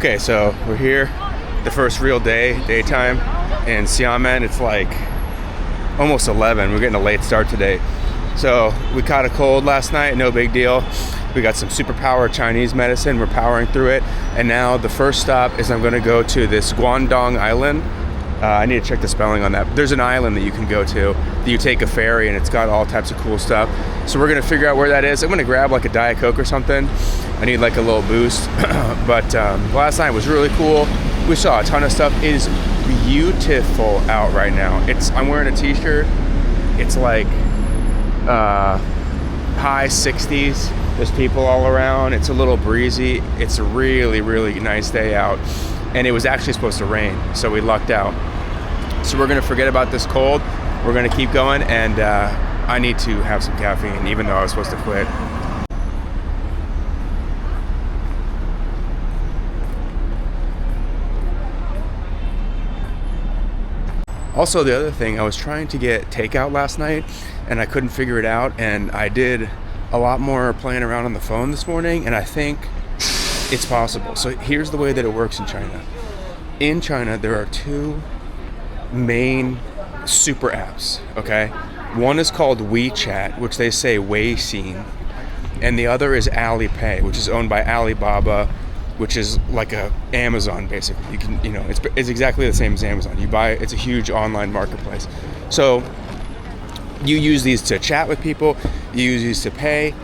Okay, so we're here, the first real daytime in Xiamen. It's like almost 11. We're getting a late start today. So we caught a cold last night, no big deal. We got some superpower Chinese medicine, we're powering through it. And now the first stop is I'm gonna go to this Guangdong Island. I need to check the spelling on that. There's an island that you can go to, that you take a ferry and it's got all types of cool stuff. So we're gonna figure out where that is. I'm gonna grab like a Diet Coke or something. I need like a little boost. But last night was really cool. We saw a ton of stuff. It is beautiful out right now. I'm wearing a t-shirt. It's like high 60s. There's people all around. It's a little breezy. It's a really, really nice day out. And it was actually supposed to rain, so we lucked out. So we're gonna forget about this cold. We're gonna keep going, and I need to have some caffeine, even though I was supposed to quit. Also, the other thing, I was trying to get takeout last night, and I couldn't figure it out, and I did a lot more playing around on the phone this morning, and I think it's possible. So here's the way that it works in China. In China, there are two main super apps, okay? One is called WeChat, which they say Weixin, and the other is Alipay, which is owned by Alibaba, which is like a Amazon basically. You can, it's exactly the same as Amazon. It's a huge online marketplace. So you use these to chat with people, you use these to pay,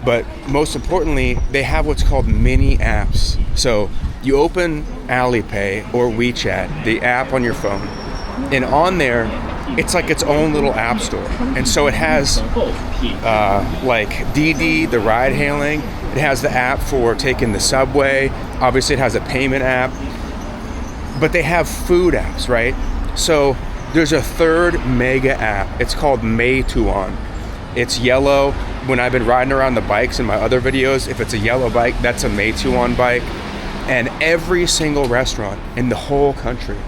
but most importantly, they have what's called mini apps. So you open Alipay or WeChat, the app on your phone, and on there, it's like its own little app store. And so it has like Didi, the ride hailing. It has the app for taking the subway. Obviously, it has a payment app. But they have food apps, right? So there's a third mega app. It's called Meituan. It's yellow. When I've been riding around the bikes in my other videos, if it's a yellow bike, that's a Meituan bike. And every single restaurant in the whole country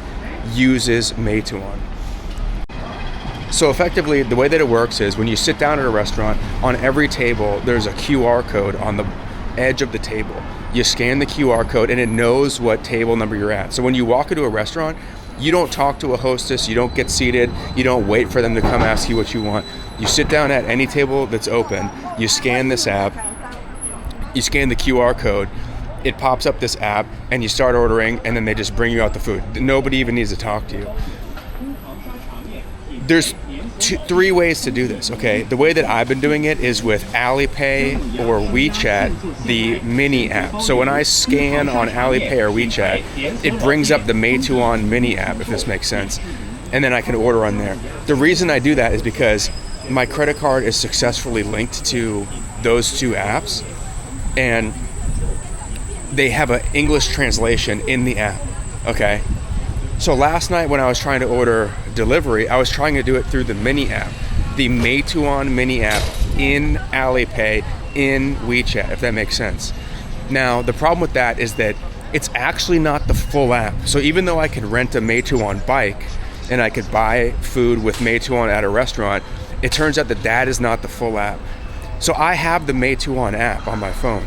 uses Meituan. So effectively, the way that it works is when you sit down at a restaurant, on every table, there's a QR code on the edge of the table. You scan the QR code and it knows what table number you're at. So when you walk into a restaurant, you don't talk to a hostess, you don't get seated, you don't wait for them to come ask you what you want. You sit down at any table that's open, you scan this app, you scan the QR code, it pops up this app, and you start ordering, and then they just bring you out the food. Nobody even needs to talk to you. There's three ways to do this, okay? The way that I've been doing it is with Alipay or WeChat, the mini app. So when I scan on Alipay or WeChat, it brings up the Meituan mini app, if this makes sense. And then I can order on there. The reason I do that is because my credit card is successfully linked to those two apps, and they have an English translation in the app, okay? So last night when I was trying to order delivery, I was trying to do it through the mini app, the Meituan mini app in Alipay, in WeChat, if that makes sense. Now, the problem with that is that it's actually not the full app. So even though I could rent a Meituan bike and I could buy food with Meituan at a restaurant, it turns out that that is not the full app. So I have the Meituan app on my phone,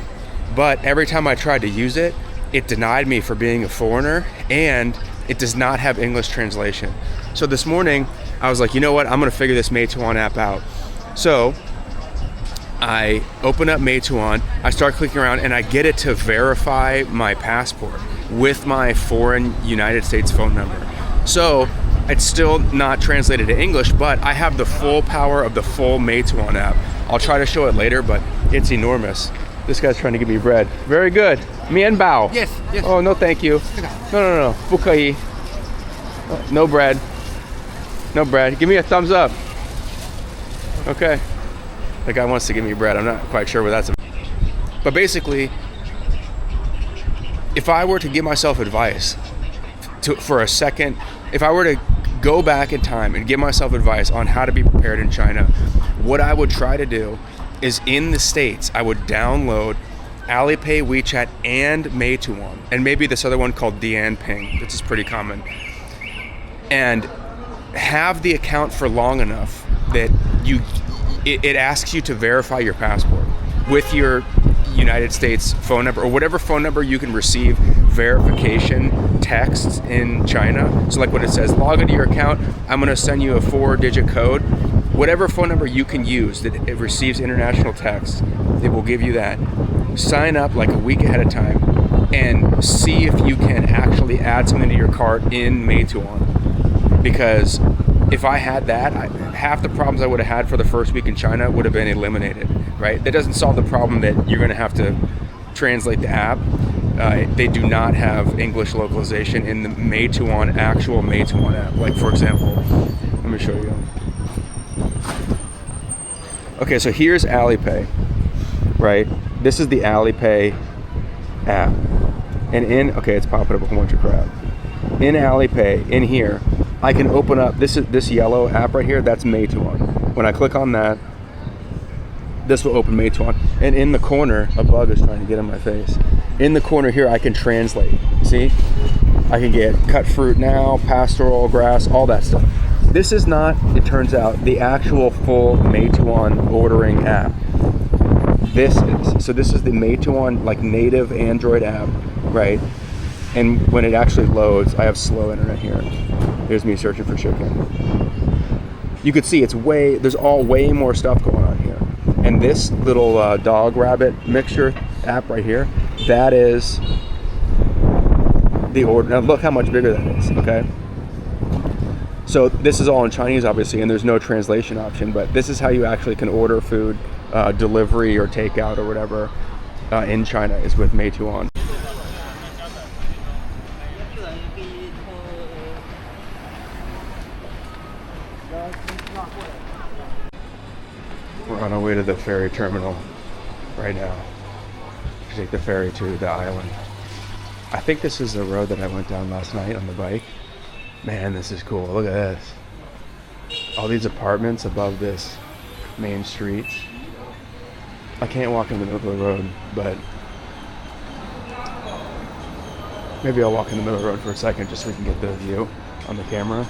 but every time I tried to use it, it denied me for being a foreigner, and it does not have English translation. So this morning, I was like, you know what? I'm gonna figure this Meituan app out. So I open up Meituan, I start clicking around, and I get it to verify my passport with my foreign United States phone number. So it's still not translated to English, but I have the full power of the full Meituan app. I'll try to show it later, but it's enormous. This guy's trying to give me bread. Very good. Mian bao. Yes. Oh, no, thank you. No. 不可以. No bread. No bread. Give me a thumbs up. Okay. The guy wants to give me bread. I'm not quite sure what that's about. But basically, if I were to give myself advice for a second, if I were to go back in time and give myself advice on how to be prepared in China, what I would try to do is in the States, I would download Alipay, WeChat, and Meituan, and maybe this other one called Dianping, which is pretty common, and have the account for long enough that it asks you to verify your passport with your United States phone number or whatever phone number you can receive verification texts in China. So like when it says log into your account, I'm going to send you a 4-digit code. Whatever phone number you can use that it receives international text, it will give you that. Sign up like a week ahead of time and see if you can actually add something to your cart in Meituan. Because if I had that, half the problems I would have had for the first week in China would have been eliminated, right? That doesn't solve the problem that you're going to have to translate the app. They do not have English localization in the Meituan, actual Meituan app. Like, for example, let me show you. Okay, so here's Alipay, right? This is the Alipay app. And okay, it's popping up a whole bunch of crap. In Alipay, in here, I can open up, this yellow app right here, that's Meituan. When I click on that, this will open Meituan. And in the corner, a bug is trying to get in my face. In the corner here, I can translate. See? I can get cut fruit now, pastoral grass, all that stuff. This is not, it turns out, the actual full Meituan ordering app. This is. So this is the Meituan, like, native Android app, right? And when it actually loads, I have slow internet here. There's me searching for chicken. You could see there's way more stuff going on here. And this little dog rabbit mixture app right here, that is the order. Now look how much bigger that is, okay? So this is all in Chinese, obviously, and there's no translation option, but this is how you actually can order food, delivery or takeout or whatever in China, is with Meituan. We're on our way to the ferry terminal right now to take the ferry to the island. I think this is the road that I went down last night on the bike. Man, this is cool. Look at this. All these apartments above this main street. I can't walk in the middle of the road, but maybe I'll walk in the middle of the road for a second just so we can get the view on the camera.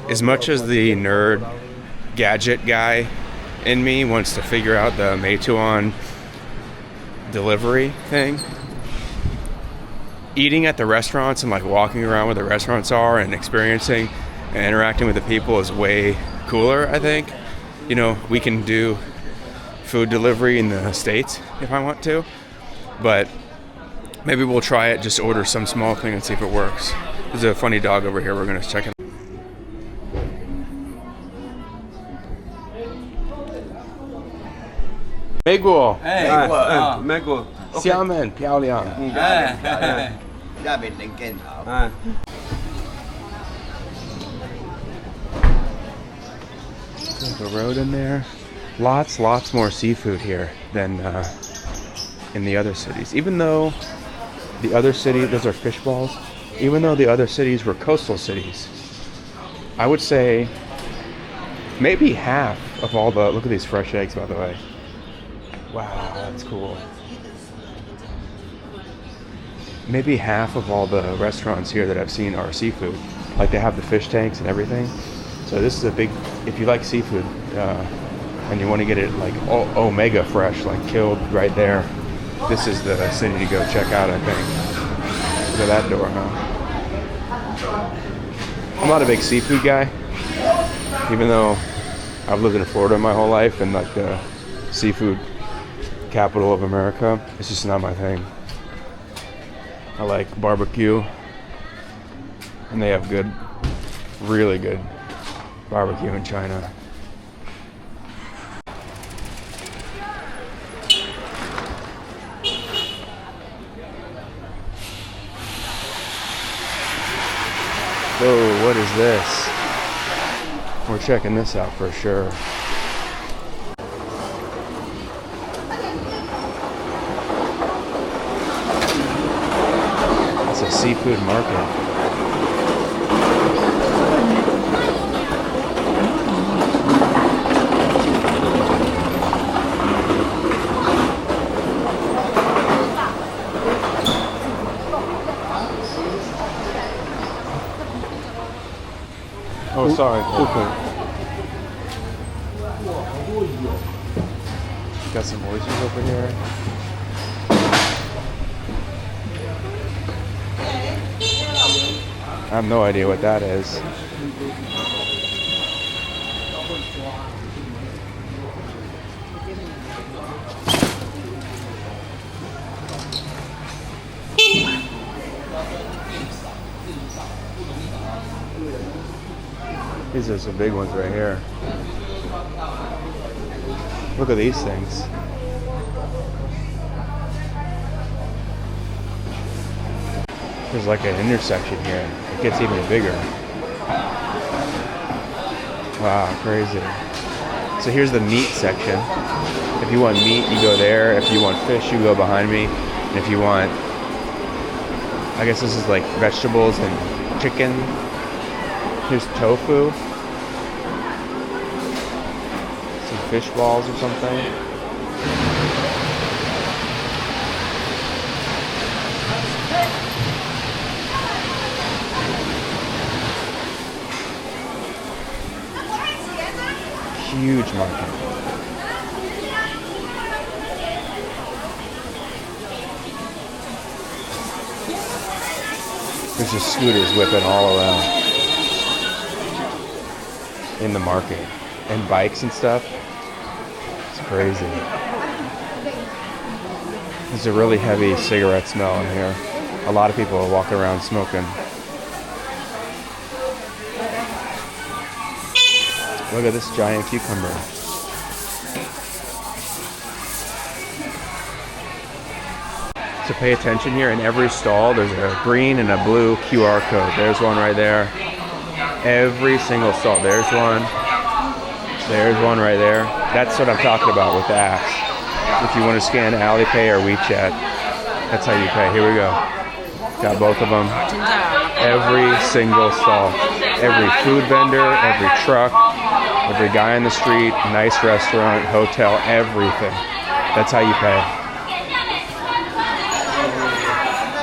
As much as the nerd gadget guy in me wants to figure out the Meituan delivery thing, eating at the restaurants and like walking around where the restaurants are and experiencing and interacting with the people is way cooler, I think. You know, we can do food delivery in the States if I want to, but maybe we'll try it, just order some small thing and see if it works. There's a funny dog over here, we're gonna check it. Meguo. Meguo. Xiamen, 漂亮. There's a road in there. Lots more seafood here than in the other cities. Even though the other city, those are fish balls. Even though the other cities were coastal cities, I would say maybe half of all the, look at these fresh eggs, by the way. Wow, that's cool. Maybe half of all the restaurants here that I've seen are seafood. Like they have the fish tanks and everything. So this is a big, if you like seafood and you want to get it like omega fresh, like killed right there, this is the city to go check out, I think. Look at that door, huh? I'm not a big seafood guy, even though I've lived in Florida my whole life and like the seafood capital of America. It's just not my thing. I like barbecue, and they have good, really good barbecue in China. Whoa, what is this? We're checking this out for sure. Seafood market. sorry. Okay. Got some oysters over here. I have no idea what that is. These are some big ones right here. Look at these things. There's like an intersection here. It gets even bigger. Wow, crazy. So here's the meat section. If you want meat, you go there. If you want fish, you go behind me. And if you want, I guess this is like vegetables and chicken. Here's tofu. Some fish balls or something. Huge market. There's just scooters whipping all around in the market, and bikes and stuff. It's crazy. There's a really heavy cigarette smell in here. A lot of people are walking around smoking. Look at this giant cucumber. So pay attention here. In every stall, there's a green and a blue QR code. There's one right there. Every single stall. There's one. There's one right there. That's what I'm talking about with the apps. If you want to scan Alipay or WeChat, that's how you pay. Here we go. Got both of them. Every single stall. Every food vendor, every truck, every guy in the street, nice restaurant, hotel, everything. That's how you pay.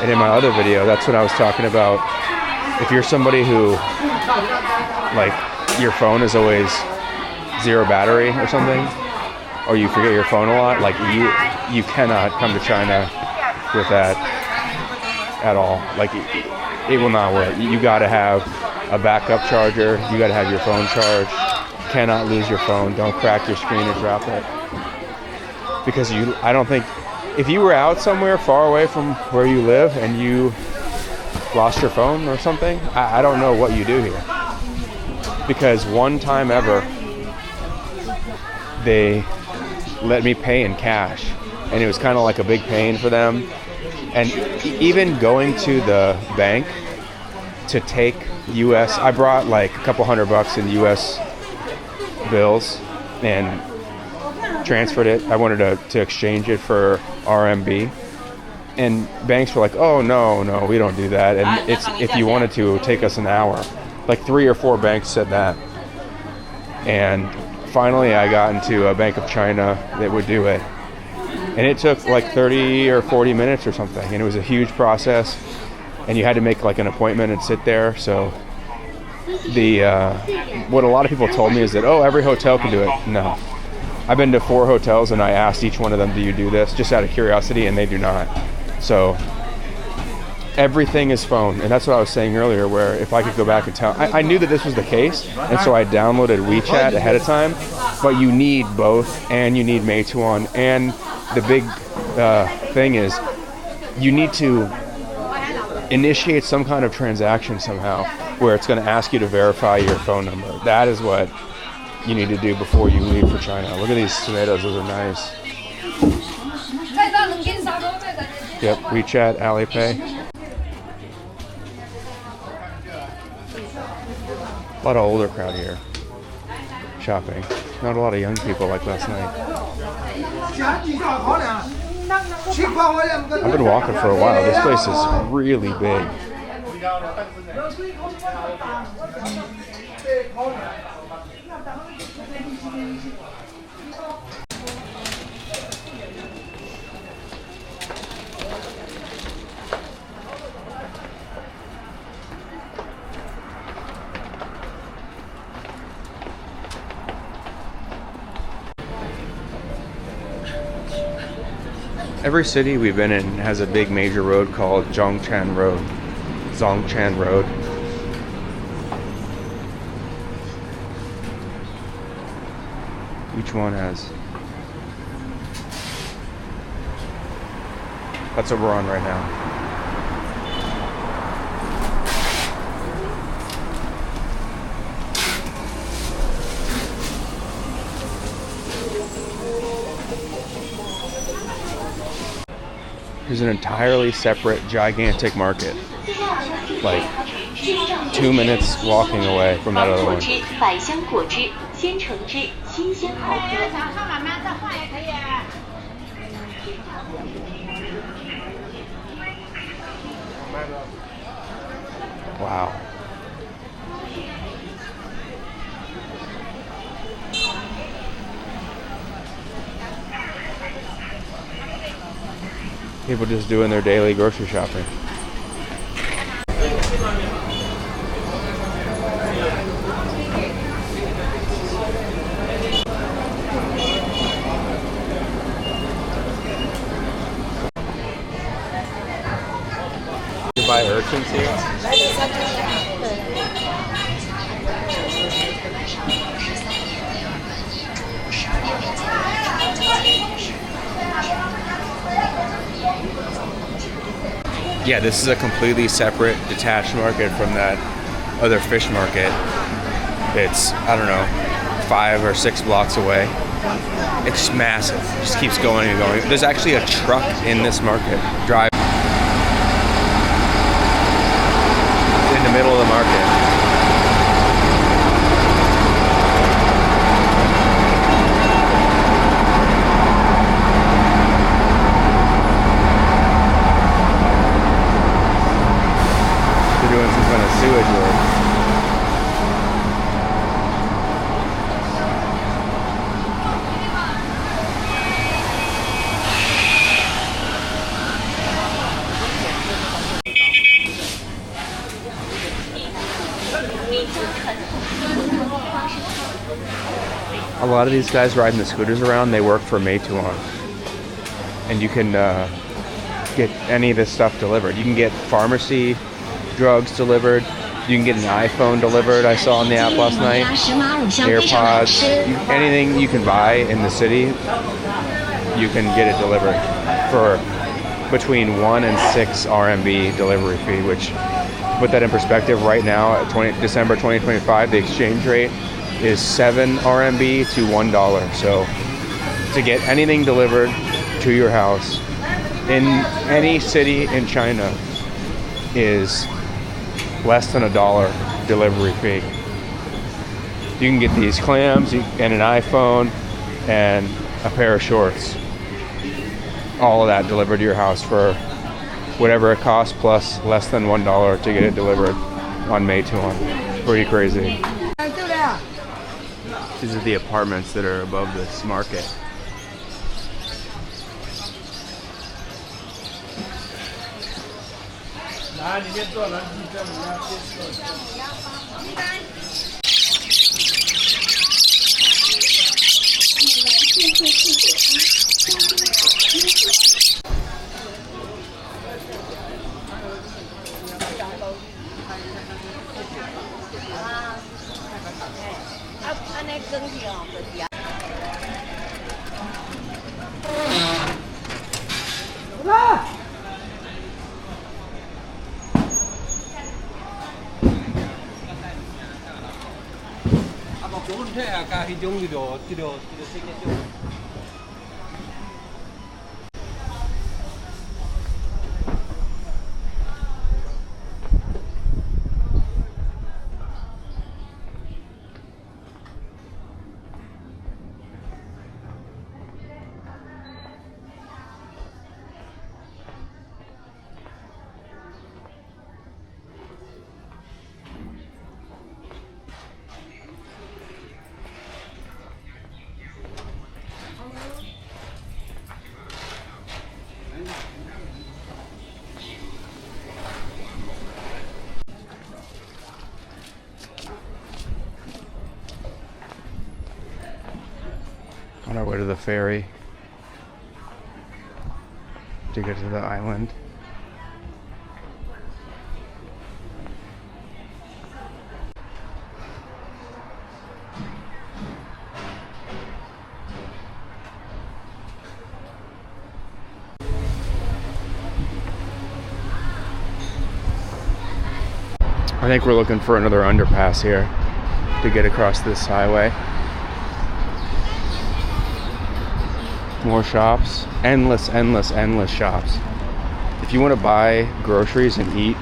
And in my other video, that's what I was talking about. If you're somebody who, like, your phone is always zero battery or something, or you forget your phone a lot, like, you cannot come to China with that at all. Like, it will not work. You gotta have a backup charger. You gotta have your phone charged. Cannot lose your phone. Don't crack your screen or drop it. Because I don't think, if you were out somewhere far away from where you live and you lost your phone or something, I don't know what you do here. Because one time ever, they let me pay in cash. And it was kind of like a big pain for them. And even going to the bank to take US, I brought like a couple $100 in US bills and transferred it. I wanted to exchange it for RMB. And banks were like, oh, no, we don't do that. And it's, if you wanted to, it would take us an hour. Like 3 or 4 banks said that. And finally I got into a Bank of China that would do it. And it took like 30 or 40 minutes or something. And it was a huge process. And you had to make like an appointment and sit there. So what a lot of people told me is that, oh, every hotel can do it. No. I've been to 4 hotels and I asked each one of them, do you do this? Just out of curiosity, and they do not. So everything is phone. And that's what I was saying earlier, where if I could go back and tell, I knew that this was the case. And so I downloaded WeChat ahead of time. But you need both, and you need Meituan. And the big thing is you need to initiate some kind of transaction somehow where it's going to ask you to verify your phone number. That is what you need to do before you leave for China. Look at these tomatoes. Those are nice. Yep, WeChat, Alipay. A lot of older crowd here shopping. Not a lot of young people like last night. I've been walking for a while. This place is really big. Every city we've been in has a big major road called Zhongshan Road. Zhongshan Road. Each one has. That's what we're on right now. There's an entirely separate, gigantic market. Like 2 minutes walking away from that other one. Wow. People just doing their daily grocery shopping. You buy urchins here? Yeah, this is a completely separate, detached market from that other fish market. It's, I don't know, 5 or 6 blocks away. It's massive. It just keeps going and going. There's actually a truck in this market. Drive in the middle of the market. Doing some kind of sewage work. A lot of these guys riding the scooters around, they work for Mcdonalds. And you can get any of this stuff delivered. You can get pharmacy drugs delivered. You can get an iPhone delivered. I saw on the app last night. AirPods, anything you can buy in the city, you can get it delivered for between 1 and 6 RMB delivery fee. Which, to put that in perspective, right now at December 2025, the exchange rate is 7 RMB to $1. So to get anything delivered to your house in any city in China is less than $1 delivery fee. You can get these clams and an iPhone and a pair of shorts. All of that delivered to your house for whatever it costs plus less than $1 to get it delivered on Meituan. Pretty crazy. These are the apartments that are above this market. On our way to the ferry. to get to the island. I think we're looking for another underpass here to get across this highway. More shops. Endless, endless, endless shops. If you want to buy groceries and eat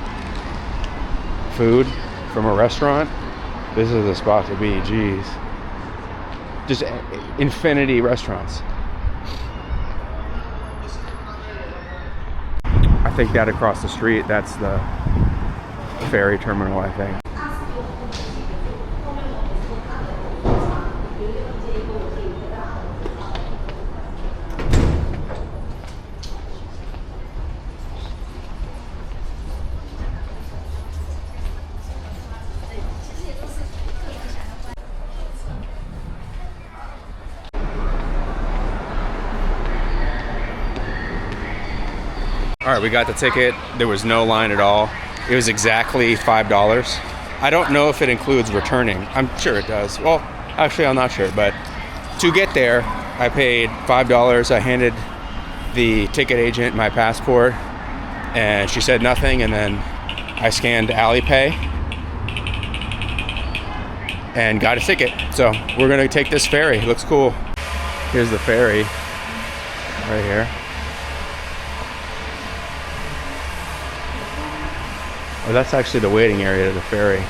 food from a restaurant, this is the spot to be. Jeez. Just infinity restaurants. I think that across the street, that's the ferry terminal, I think. All right, we got the ticket. There was no line at all. It was exactly $5. I don't know if it includes returning. I'm sure it does. Well, actually, I'm not sure. But to get there, I paid $5. I handed the ticket agent my passport, and she said nothing. And then I scanned Alipay and got a ticket. So we're gonna take this ferry. It looks cool. Here's the ferry right here. Oh, that's actually the waiting area of the ferry.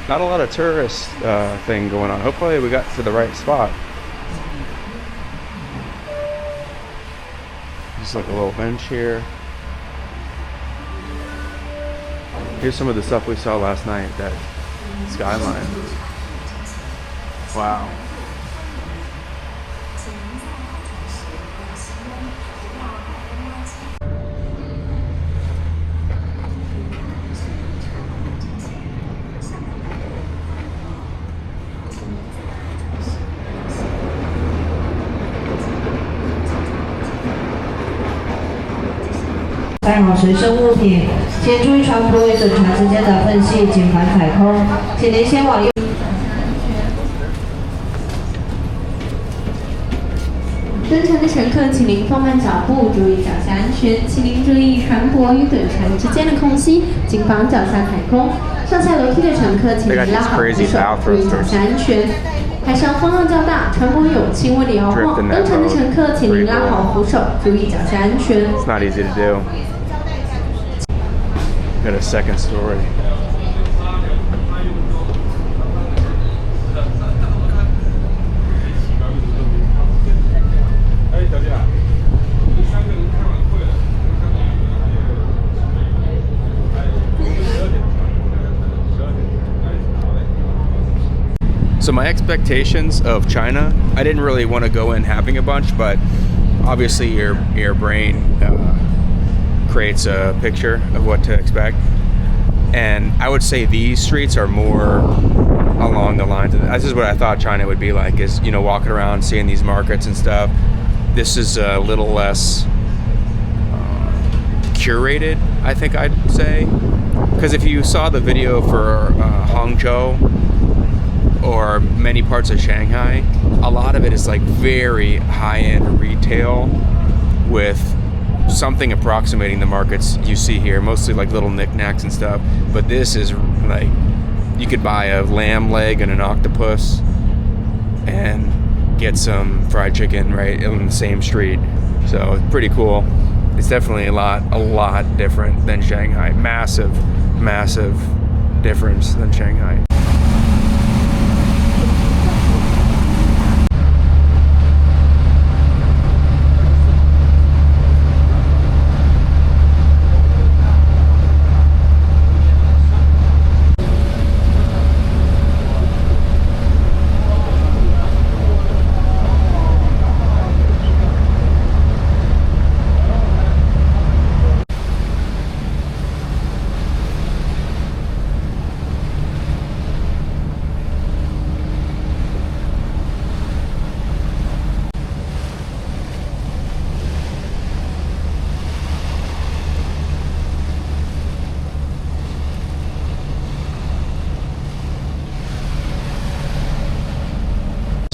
Not a lot of tourist thing going on. Hopefully we got to the right spot. Just like a little bench here. Here's some of the stuff we saw last night, that skyline. Wow.带好随身物品，请注意船舶与等船之间的缝隙，谨防踩空。请您先往右。登船的乘客，请您放慢脚步，注意脚下安全。请您注意船舶与等船之间的空隙，谨防脚下踩空。上下楼梯的乘客，请您拉好扶手，注意脚下安全。海上风浪较大，船舶有轻微的摇晃。登船的乘客，请您拉好扶手，注意脚下安全。It's not easy to do. Got a second story. So my expectations of China, I didn't really want to go in having a bunch, but obviously your brain creates a picture of what to expect. And I would say these streets are more along the lines of, this is what I thought China would be like, is, you know, walking around, seeing these markets and stuff. This is a little less curated, I think I'd say. Because if you saw the video for Hangzhou, or many parts of Shanghai, a lot of it is like very high-end retail with something approximating the markets you see here, mostly like little knickknacks and stuff. But this is like, you could buy a lamb leg and an octopus and get some fried chicken right in the same street. So it's pretty cool. It's definitely a lot different than Shanghai. Massive difference than Shanghai.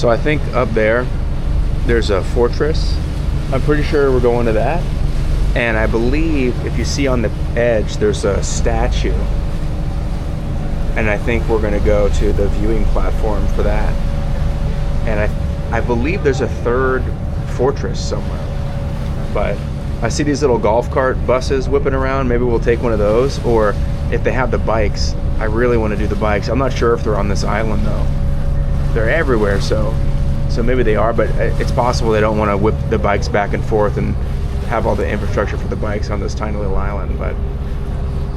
So I think up there's a fortress. I'm pretty sure we're going to that. And I believe if you see on the edge, there's a statue. And I think we're gonna go to the viewing platform for that. And I believe there's a third fortress somewhere. But I see these little golf cart buses whipping around. Maybe we'll take one of those. Or if they have the bikes, I really want to do the bikes. I'm not sure if they're on this island though. They're everywhere, so maybe they are, but it's possible they don't want to whip the bikes back and forth and have all the infrastructure for the bikes on this tiny little island. But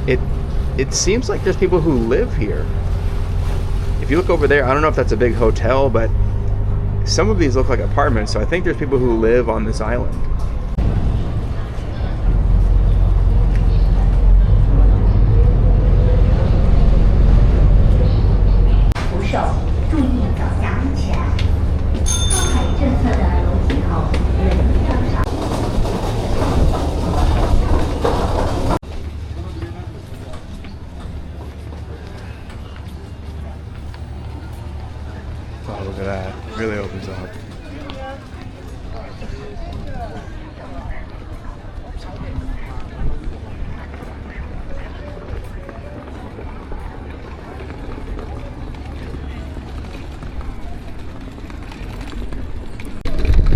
it seems like there's people who live here. If you look over there, I don't know if that's a big hotel, but some of these look like apartments, so I think there's people who live on this island. Oh, look at that. It really opens up.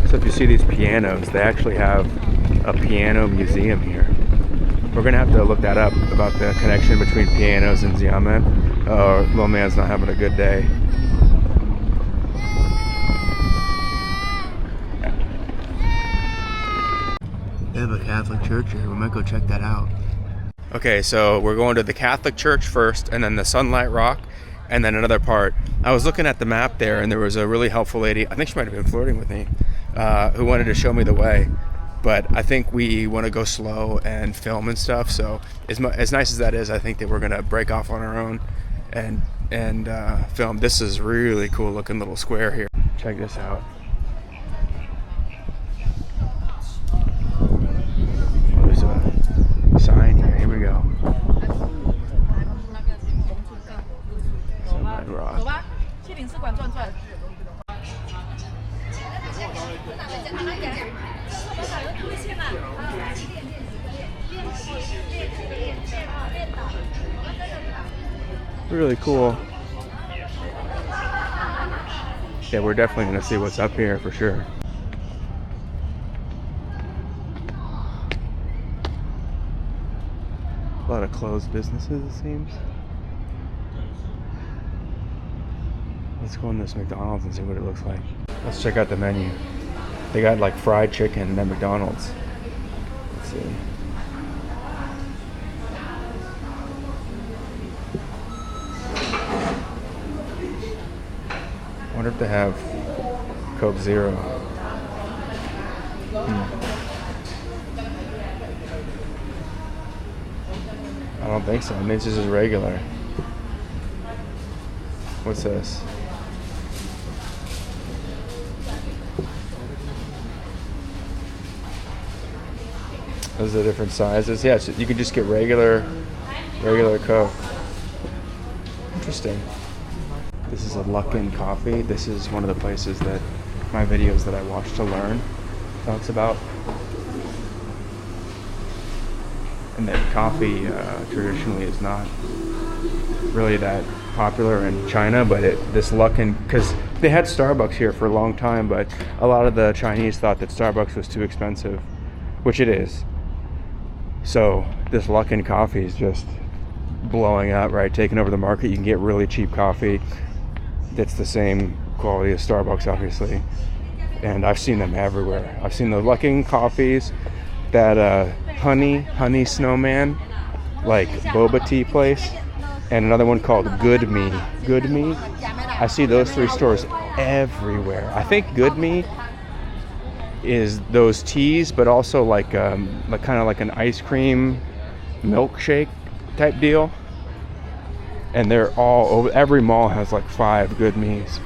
So if you see these pianos, they actually have a piano museum here. We're gonna have to look that up about the connection between pianos and Xiamen. Oh, little man's not having a good day. They have a Catholic church here. We might go check that out. Okay, so we're going to the Catholic church first, and then the Sunlight Rock, and then another part. I was looking at the map there, and there was a really helpful lady. I think she might have been flirting with me, who wanted to show me the way. But I think we want to go slow and film and stuff. So as nice as that is, I think that we're gonna break off on our own and film. This is really cool looking little square here. Check this out. There's a sign here. Here we go. Sunlight Rock. Really cool. Yeah, we're definitely going to see what's up here for sure. A lot of closed businesses, it seems. Let's go in this Mcdonald's and see what it looks like. Let's check out the menu. They got like fried chicken at McDonald's. Let's see. I wonder if they have Coke Zero. I don't think so. I mean, this is regular. What's this? Those are different sizes. Yeah, so you can just get regular Coke. Interesting. This is a Luckin coffee. This is one of the places that my videos that I watch to learn talks about. And that coffee traditionally is not really that popular in China, but this Luckin, because they had Starbucks here for a long time, but a lot of the Chinese thought that Starbucks was too expensive, which it is. So this Luckin coffee is just blowing up, right? Taking over the market. You can get really cheap coffee that's the same quality as Starbucks, obviously. And I've seen them everywhere. I've seen the Luckin coffees, that honey snowman, like boba tea place, and another one called Good Me. I see those three stores everywhere. I think Good Me is those teas, but also like kind of like an ice cream milkshake type deal. And they're all over. Every mall has like 5 Good Me's.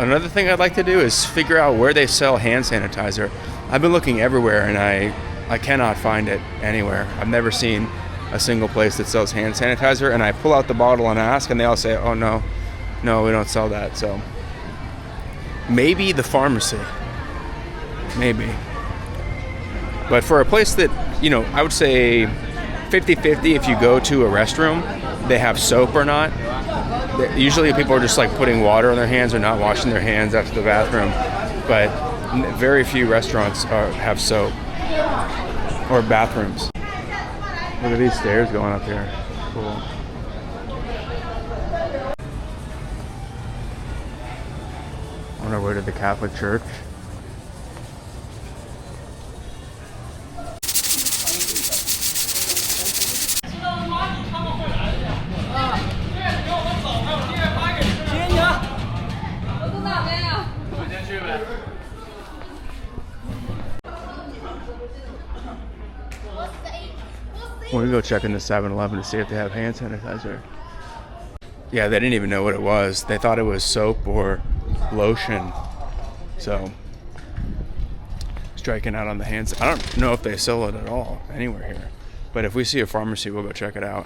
Another thing I'd like to do is figure out where they sell hand sanitizer. I've been looking everywhere and I cannot find it anywhere. I've never seen a single place that sells hand sanitizer, and I pull out the bottle and ask, and they all say, oh no, we don't sell that. So maybe the pharmacy, maybe. But for a place that, I would say 50-50 if you go to a restroom, they have soap or not. Usually people are just like putting water on their hands or not washing their hands after the bathroom. But very few restaurants have soap or bathrooms. Look at these stairs going up here. Cool. On our way to the Catholic Church. We're gonna go check in the 7-Eleven to see if they have hand sanitizer. Yeah, they didn't even know what it was. They thought it was soap or lotion. So, striking out on the hands. I don't know if they sell it at all anywhere here. But if we see a pharmacy, we'll go check it out.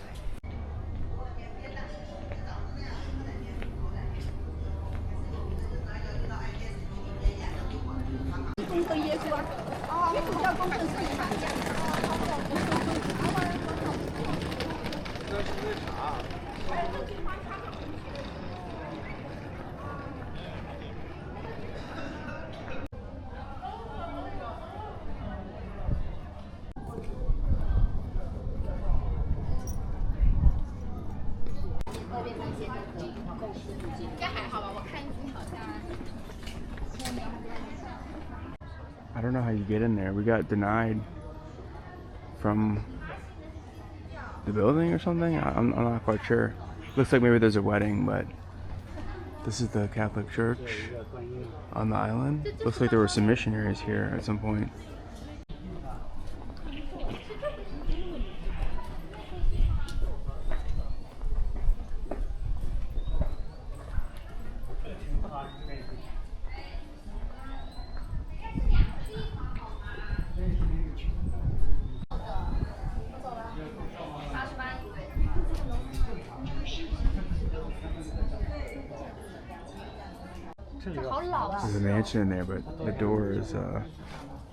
I don't know how you get in there. We got denied from the building or something. I'm not quite sure. Looks like maybe there's a wedding, but this is the Catholic Church on the island. Looks like there were some missionaries here at some point. There's a mansion in there, but the door is, I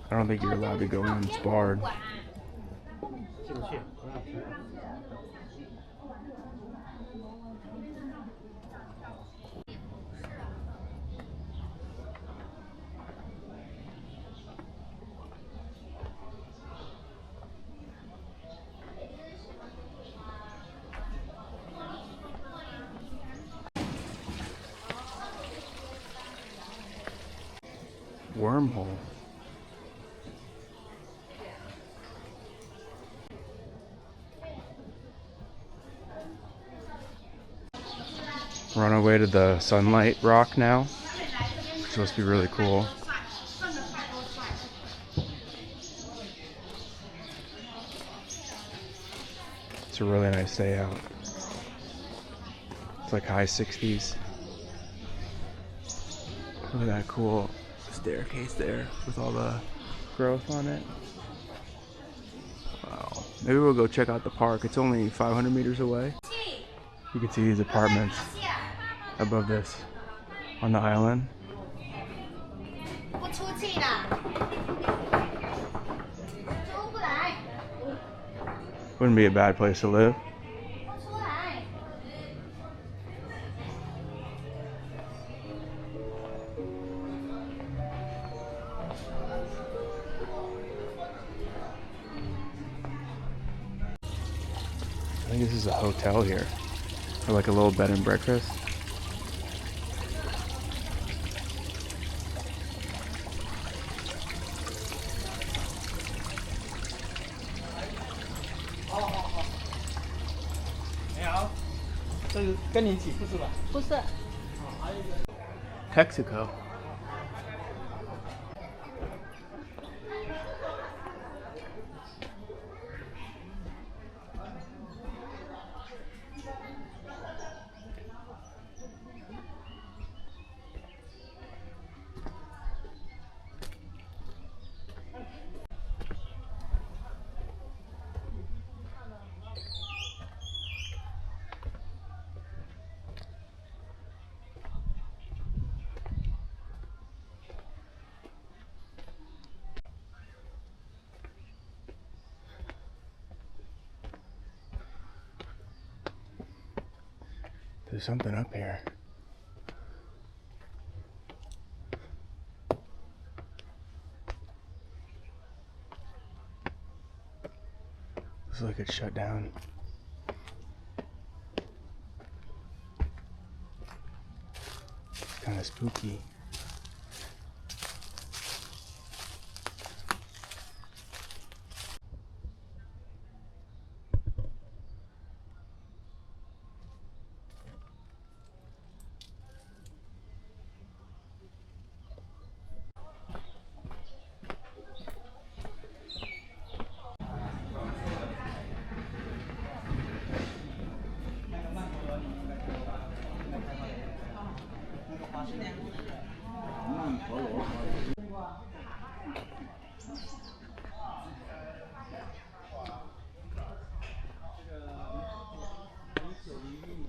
don't think you're allowed to go in. It's barred. Wormhole. We're on our way to the Sunlight Rock now. It's supposed to be really cool. It's a really nice day out. It's like high 60s. Look at that cool staircase there with all the growth on it. Wow. Maybe we'll go check out the park. It's only 500 meters away. You can see these apartments above this on the island. Wouldn't be a bad place to live. I think this is a hotel here, or like a little bed and breakfast. Texaco. There's something up here. Looks like it's shut down. It's kind of spooky.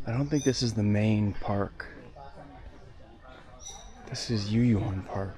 I don't think this is the main park. This is Yuyuan Park.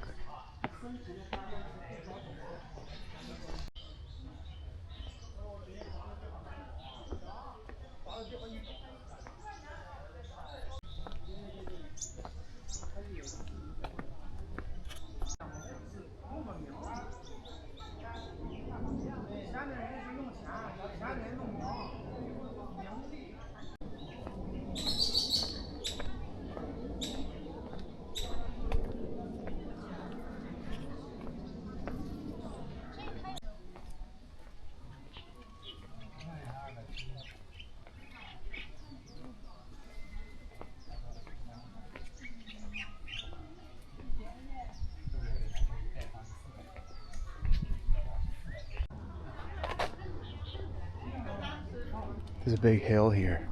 There's a big hill here.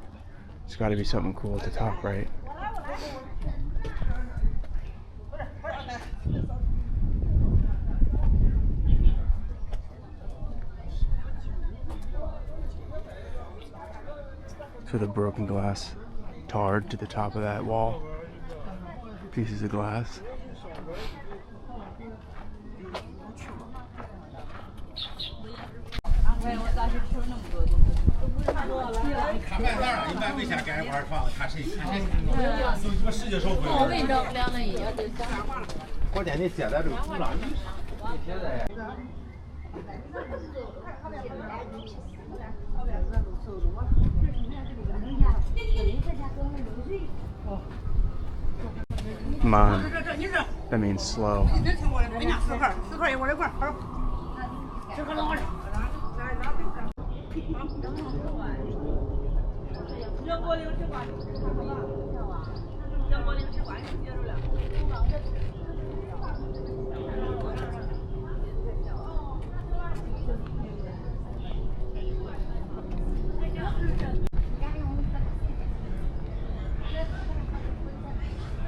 There's got to be something cool at the top, right? So the broken glass tarred to the top of that wall. Pieces of glass. Muan. That means slow.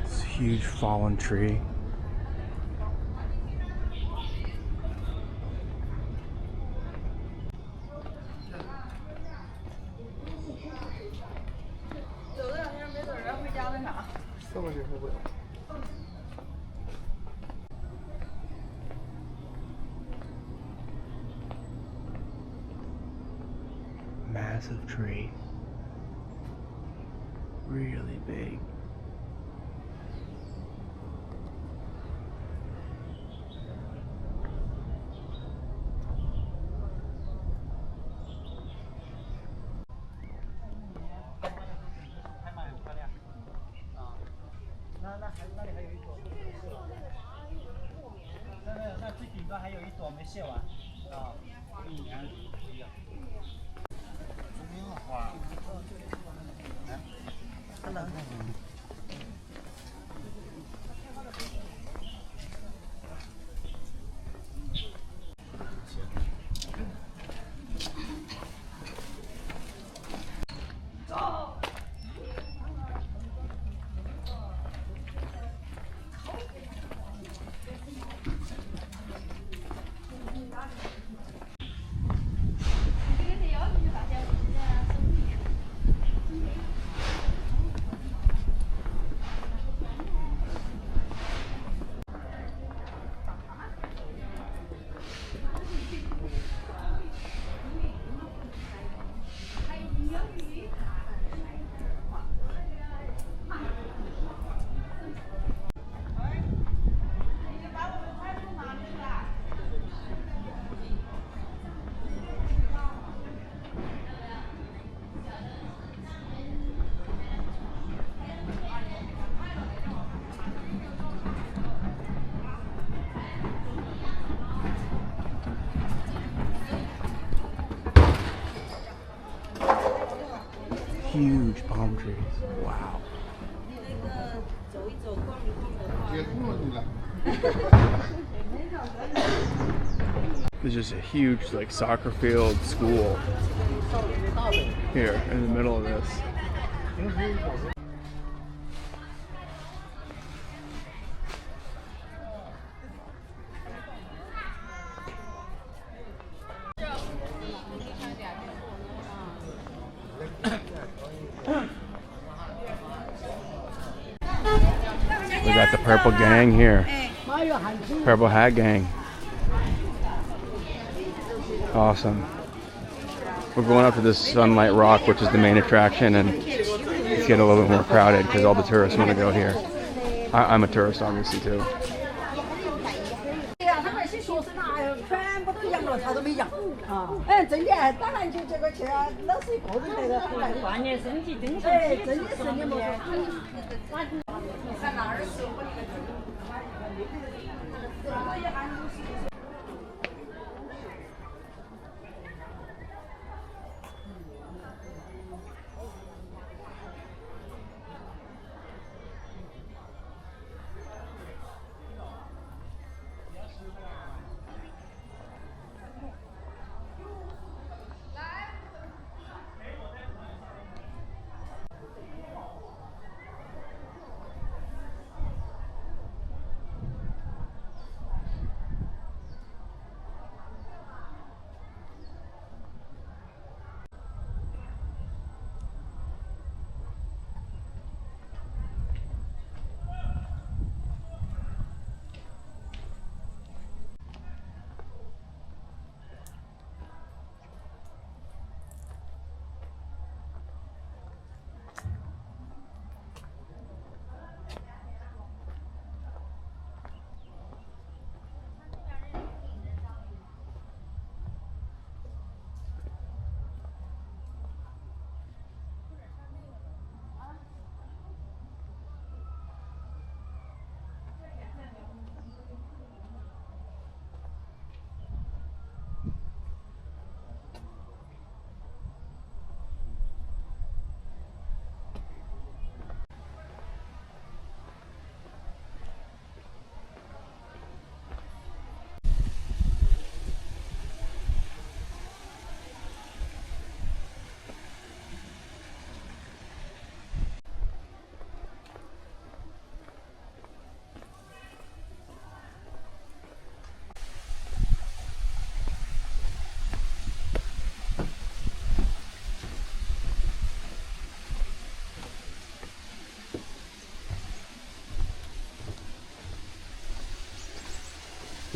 It's a huge fallen tree. Massive tree. Really big. huge palm trees. Wow. There's just a huge like soccer field school here in the middle of this. We got the purple gang here. Purple hat gang. Awesome. We're going up to this Sunlight Rock, which is the main attraction, and it's getting a little bit more crowded because all the tourists want to go here. I'm a tourist, obviously, too.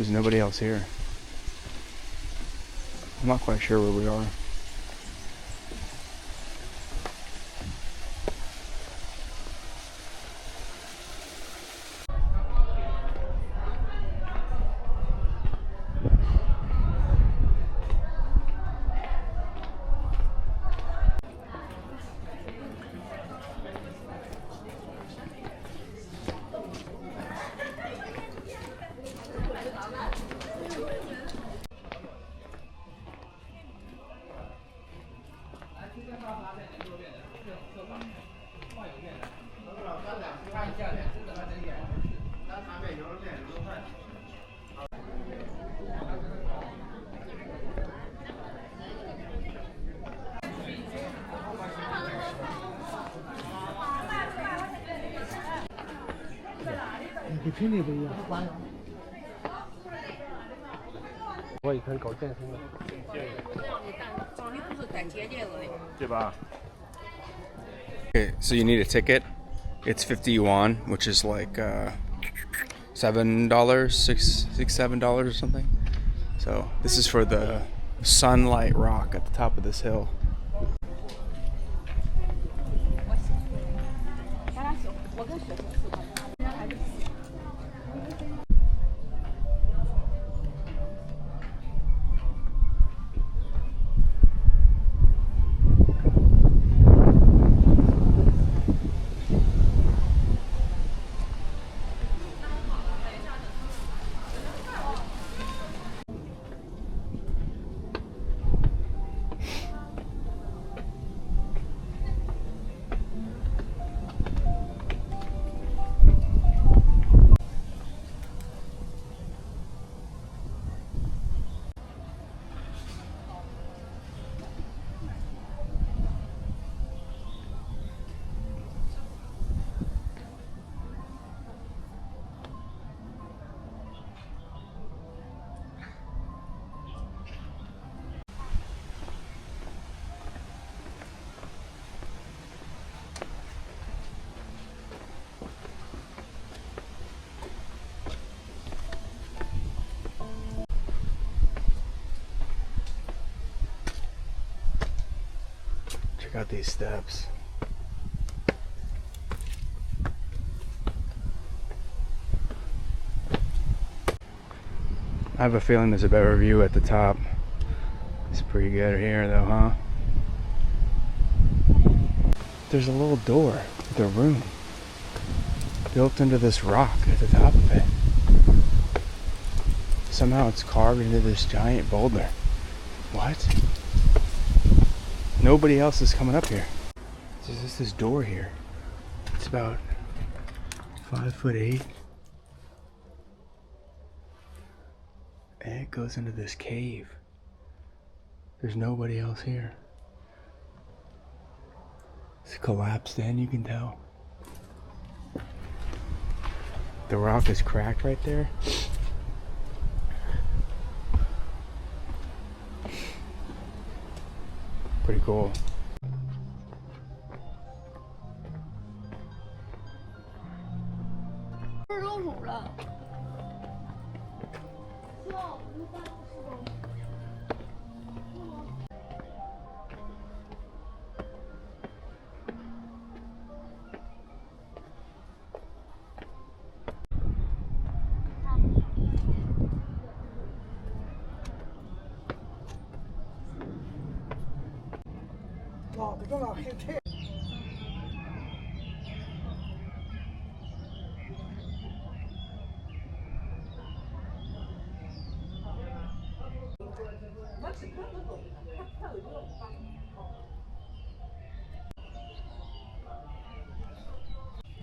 There's nobody else here. I'm not quite sure where we are. Okay, so you need a ticket. It's 50 yuan, which is like $7, $7 or something. So this is for the Sunlight Rock at the top of this hill. Check out these steps. I have a feeling there's a better view at the top. It's pretty good here though, huh? There's a little door with a room built into this rock at the top of it. Somehow it's carved into this giant boulder. What? Nobody else is coming up here. There's just this door here. It's about 5'8". And it goes into this cave. There's nobody else here. It's collapsed in, you can tell. The rock is cracked right there. Pretty cool.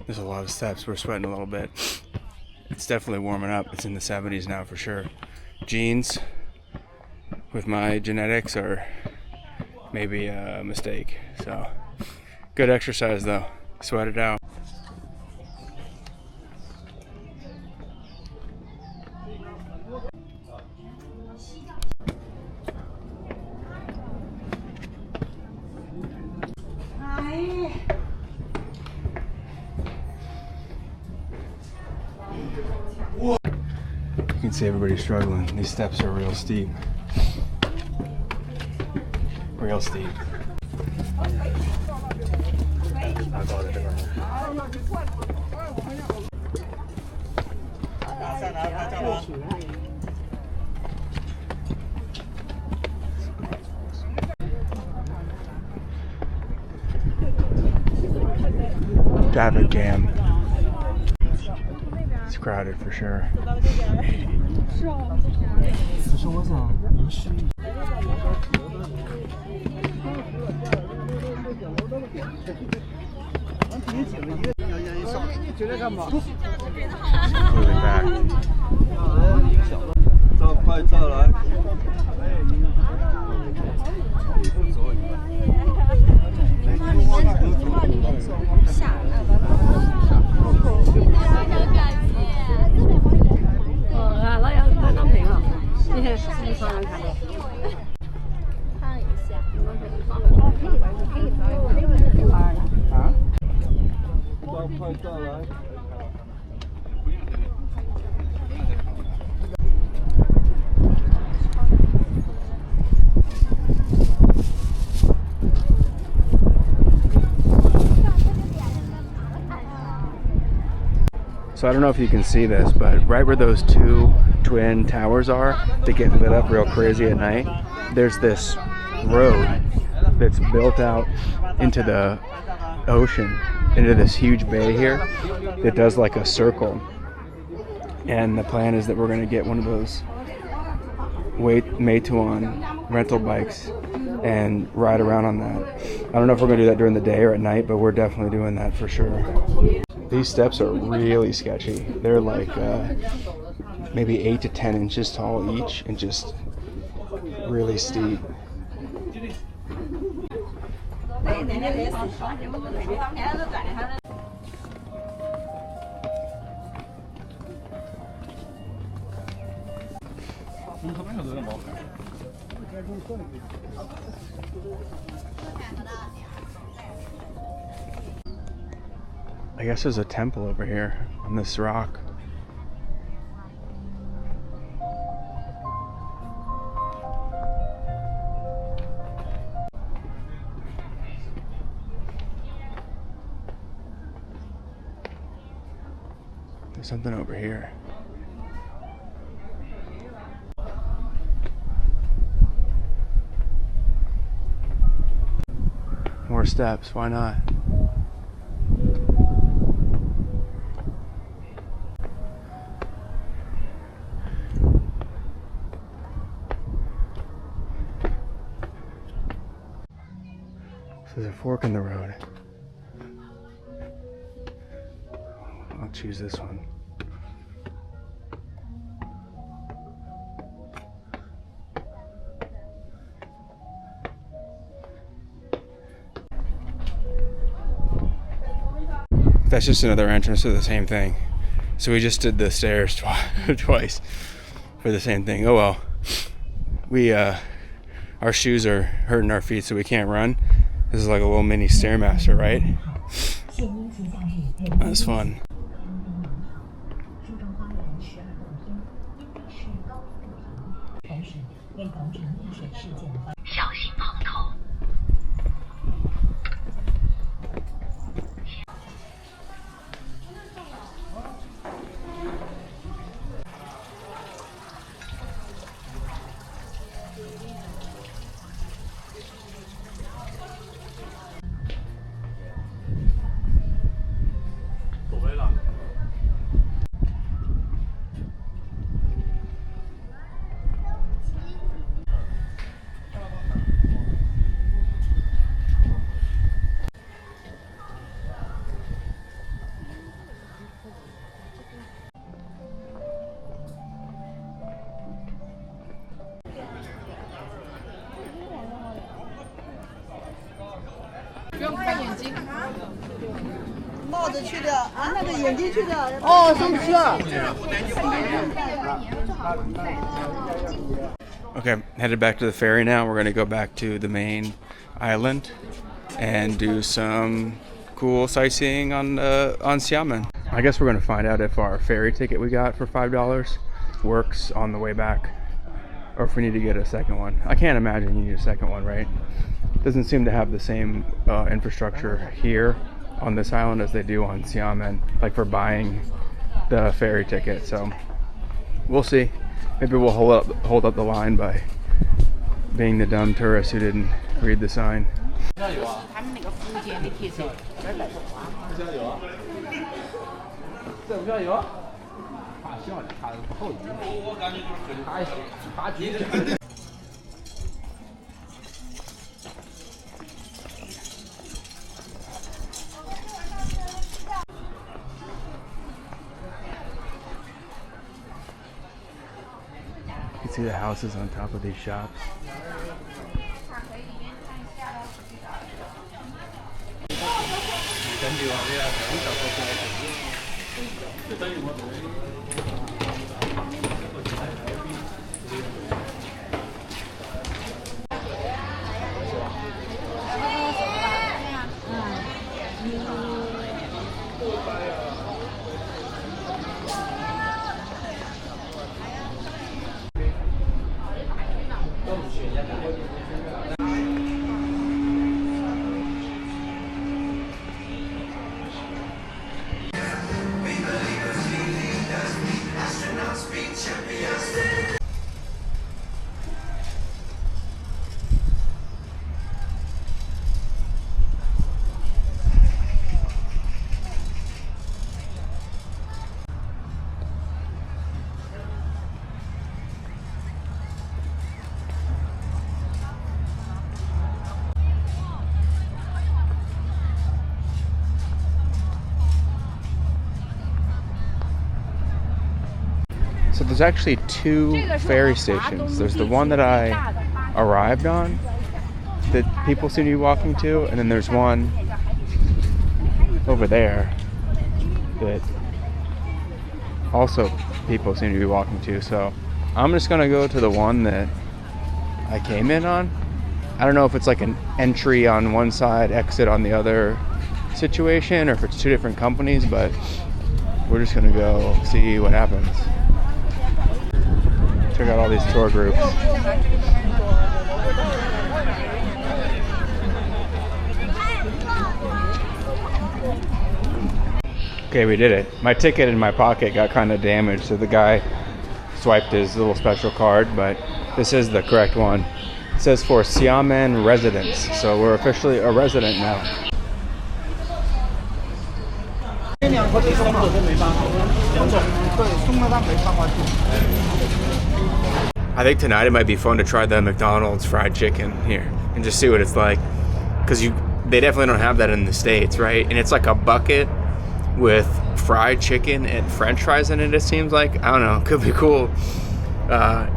There's a lot of steps. We're sweating a little bit. It's definitely warming up. It's in the 70s now for sure. Jeans with my genetics are maybe a mistake. So good exercise though. Sweat it out. You can see everybody's struggling. These steps are real steep. Real steep. Traffic jam. It's crowded for sure. Completely packed. So I don't know if you can see this, but right where those two twin towers are that get lit up real crazy at night, there's this road that's built out into the ocean, into this huge bay here that does like a circle. And the plan is that we're going to get one of those Mcdonalds rental bikes and ride around on that. I don't know if we're going to do that during the day or at night, but we're definitely doing that for sure. These steps are really sketchy. They're like maybe 8 to 10 inches tall each and just really steep. I guess there's a temple over here on this rock. something over here. More steps, why not? There's a fork in the road. I'll choose this one. That's just another entrance to the same thing. So we just did the stairs twice for the same thing. Oh well. We our shoes are hurting our feet, so we can't run. This is like a little mini Stairmaster, right? That's fun. Okay, headed back to the ferry now. We're gonna go back to the main island and do some cool sightseeing on Xiamen. I guess we're gonna find out if our ferry ticket we got for $5 works on the way back, or if we need to get a second one. I can't imagine you need a second one, right? Doesn't seem to have the same infrastructure here on this island as they do on Xiamen, like for buying the ferry ticket. So we'll see. Maybe we'll hold up the line by being the dumb tourist who didn't read the sign. You can see the houses on top of these shops. So there's actually two ferry stations. There's the one that I arrived on that people seem to be walking to, and then there's one over there that also people seem to be walking to. So I'm just gonna go to the one that I came in on. I don't know if it's like an entry on one side, exit on the other situation, or if it's two different companies, but we're just gonna go see what happens. Check out all these tour groups. Okay, we did it. My ticket in my pocket got kind of damaged, so the guy swiped his little special card, but this is the correct one. It says for Xiamen residents, so we're officially a resident now. I think tonight it might be fun to try the McDonald's fried chicken here and just see what it's like, because they definitely don't have that in the States, right? And it's like a bucket with fried chicken and French fries in it. It seems like, I don't know, could be cool,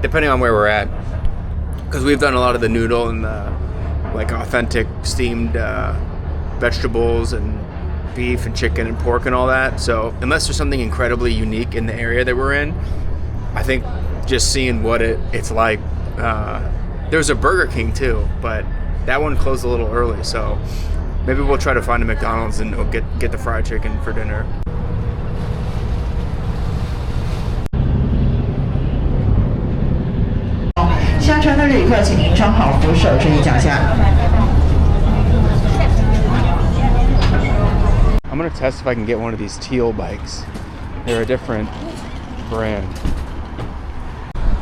depending on where we're at, because we've done a lot of the noodle and the like authentic steamed vegetables and beef and chicken and pork and all that. So unless there's something incredibly unique in the area that we're in, I think just seeing what it's like. There's a Burger King too, but that one closed a little early, so maybe we'll try to find a McDonald's and we'll get the fried chicken for dinner. I'm gonna test if I can get one of these teal bikes. They're a different brand.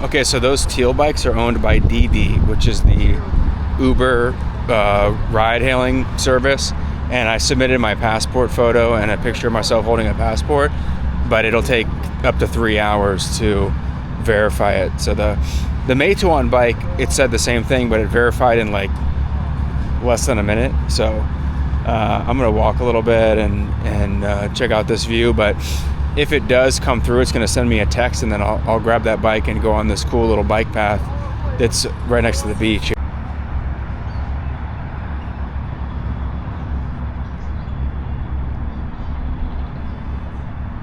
Okay, so those teal bikes are owned by Didi, which is the Uber ride-hailing service, and I submitted my passport photo and a picture of myself holding a passport, but it'll take up to 3 hours to verify it. So the Meituan bike, it said the same thing, but it verified in like less than a minute. So I'm gonna walk a little bit and check out this view, but if it does come through, it's gonna send me a text, and then I'll grab that bike and go on this cool little bike path that's right next to the beach.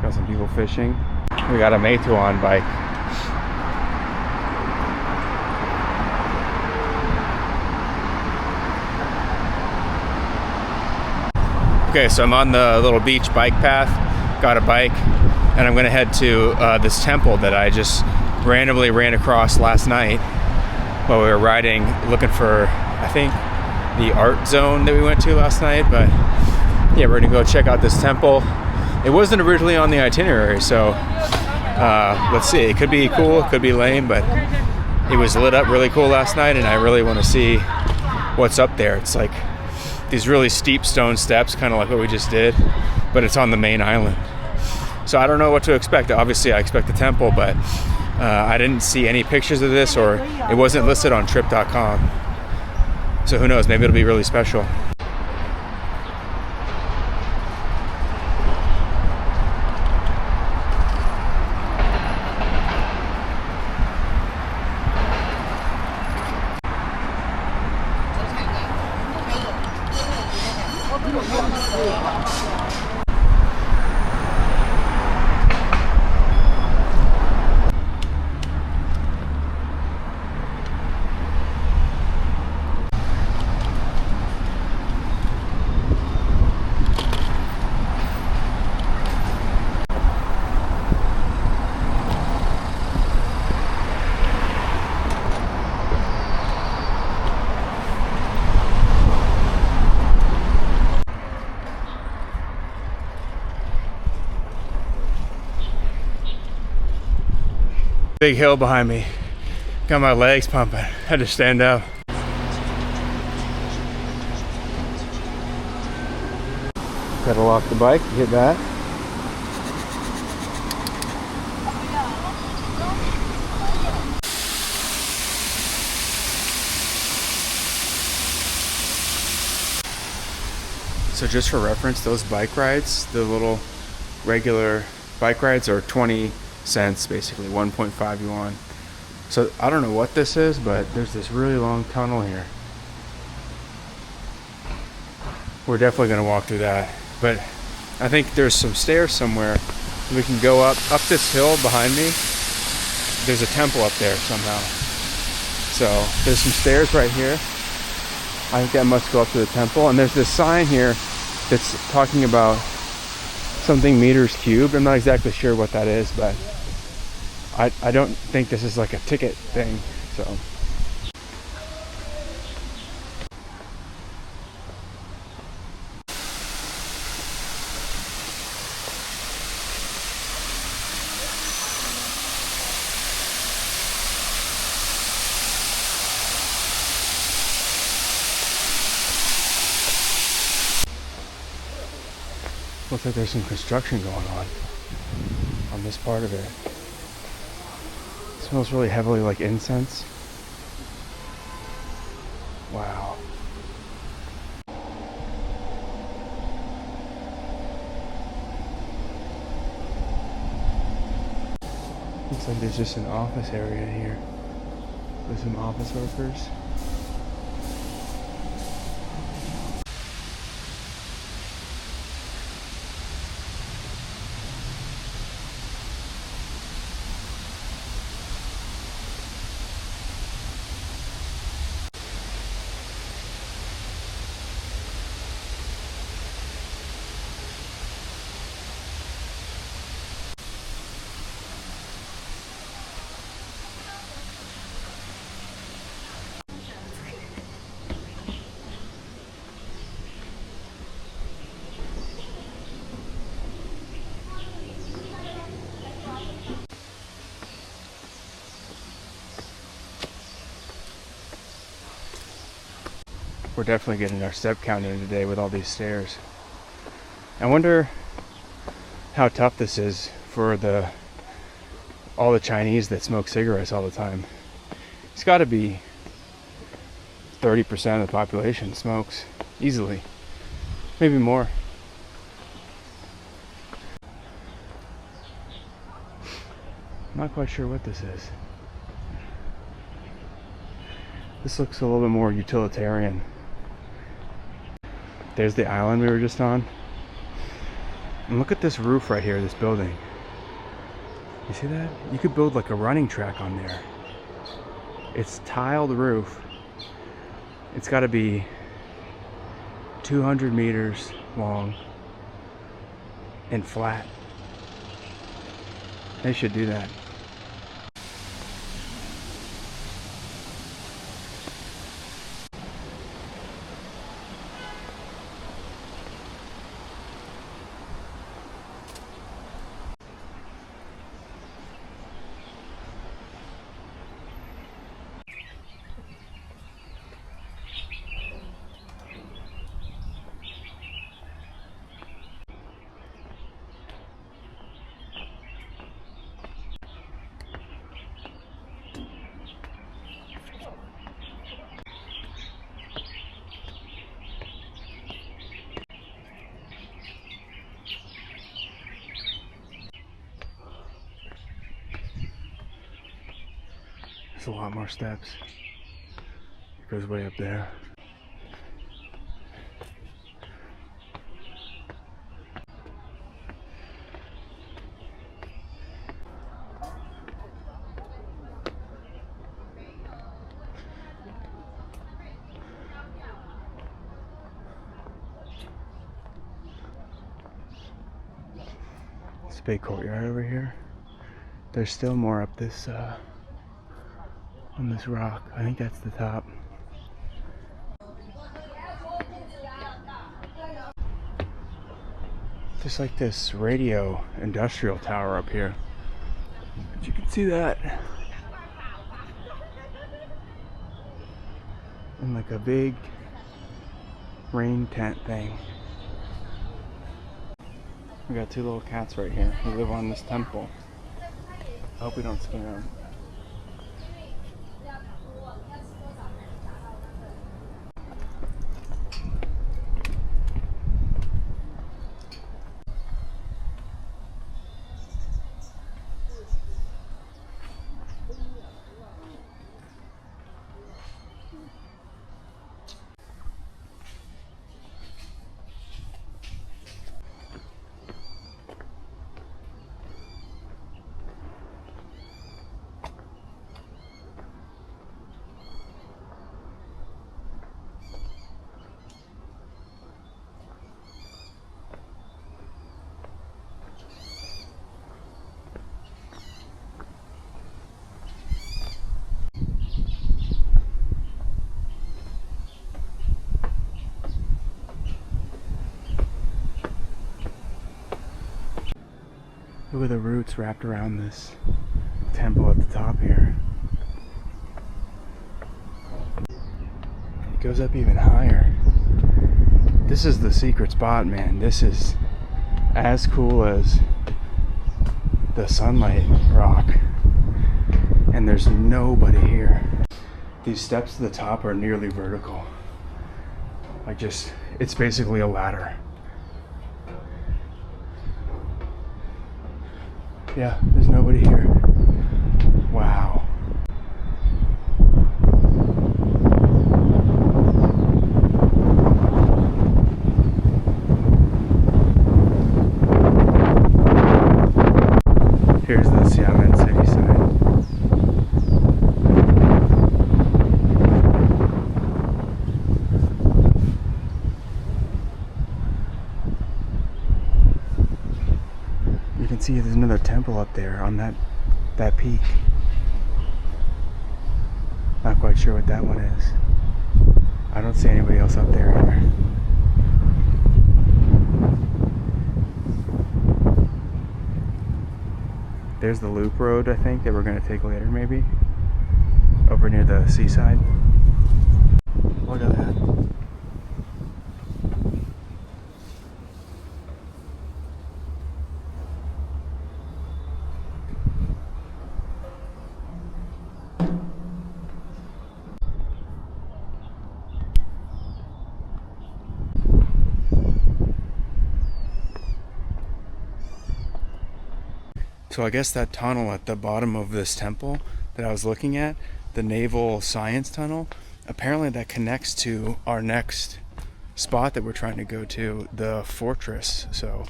Got some people fishing. We got a Meituan bike. Okay, so I'm on the little beach bike path, got a bike, and I'm gonna head to this temple that I just randomly ran across last night while we were riding, looking for, I think, the art zone that we went to last night. But yeah, we're gonna go check out this temple. It wasn't originally on the itinerary, so let's see. It could be cool, it could be lame, but it was lit up really cool last night, and I really want to see what's up there. It's like these really steep stone steps, kind of like what we just did, but it's on the main island. So I don't know what to expect. Obviously, I expect a temple, but I didn't see any pictures of this, or it wasn't listed on trip.com. So who knows? Maybe it'll be really special. Big hill behind me. Got my legs pumping. Had to stand up. Pedal off the bike, hit that. So just for reference, those bike rides, the little regular bike rides, are 20 cents, basically 1.5 yuan. So I don't know what this is, but there's this really long tunnel here. We're definitely going to walk through that, but I think there's some stairs somewhere we can go up this hill behind me. There's a temple up there somehow. So there's some stairs right here. I think that must go up to the temple, and there's this sign here that's talking about something meters cubed. I'm not exactly sure what that is, but I don't think this is like a ticket thing, so. Looks like there's some construction going on this part of it. It smells really heavily like incense. Wow. Looks like there's just an office area here with some office workers. We're definitely getting our step count in today with all these stairs. I wonder how tough this is for all the Chinese that smoke cigarettes all the time. It's got to be 30% of the population smokes easily, maybe more. I'm not quite sure what this is. This looks a little bit more utilitarian. There's the island we were just on. And look at this roof right here, this building. You see that? You could build like a running track on there. It's tiled roof. It's got to be 200 meters long and flat. They should do that. There's a lot more steps. It goes way up there. It's a big courtyard over here. There's still more up this on this rock. I think that's the top. There's like this radio industrial tower up here. But you can see that. And like a big rain tent thing. We got two little cats right here who live on this temple. I hope we don't scare them. Look at the roots wrapped around this temple at the top here. It goes up even higher. This is the secret spot, man. This is as cool as the Sunlight Rock, and there's nobody here. These steps to the top are nearly vertical. Like it's basically a ladder. Yeah, there's nobody here. Wow. Here's the Xiamen city side. You can see there's another temple up there on that peak. Not quite sure what that one is. I don't see anybody else up there either. There's the loop road, I think, that we're going to take later, maybe. Over near the seaside. Look at that. So I guess that tunnel at the bottom of this temple that I was looking at, the Naval Science Tunnel, apparently that connects to our next spot that we're trying to go to, the fortress. So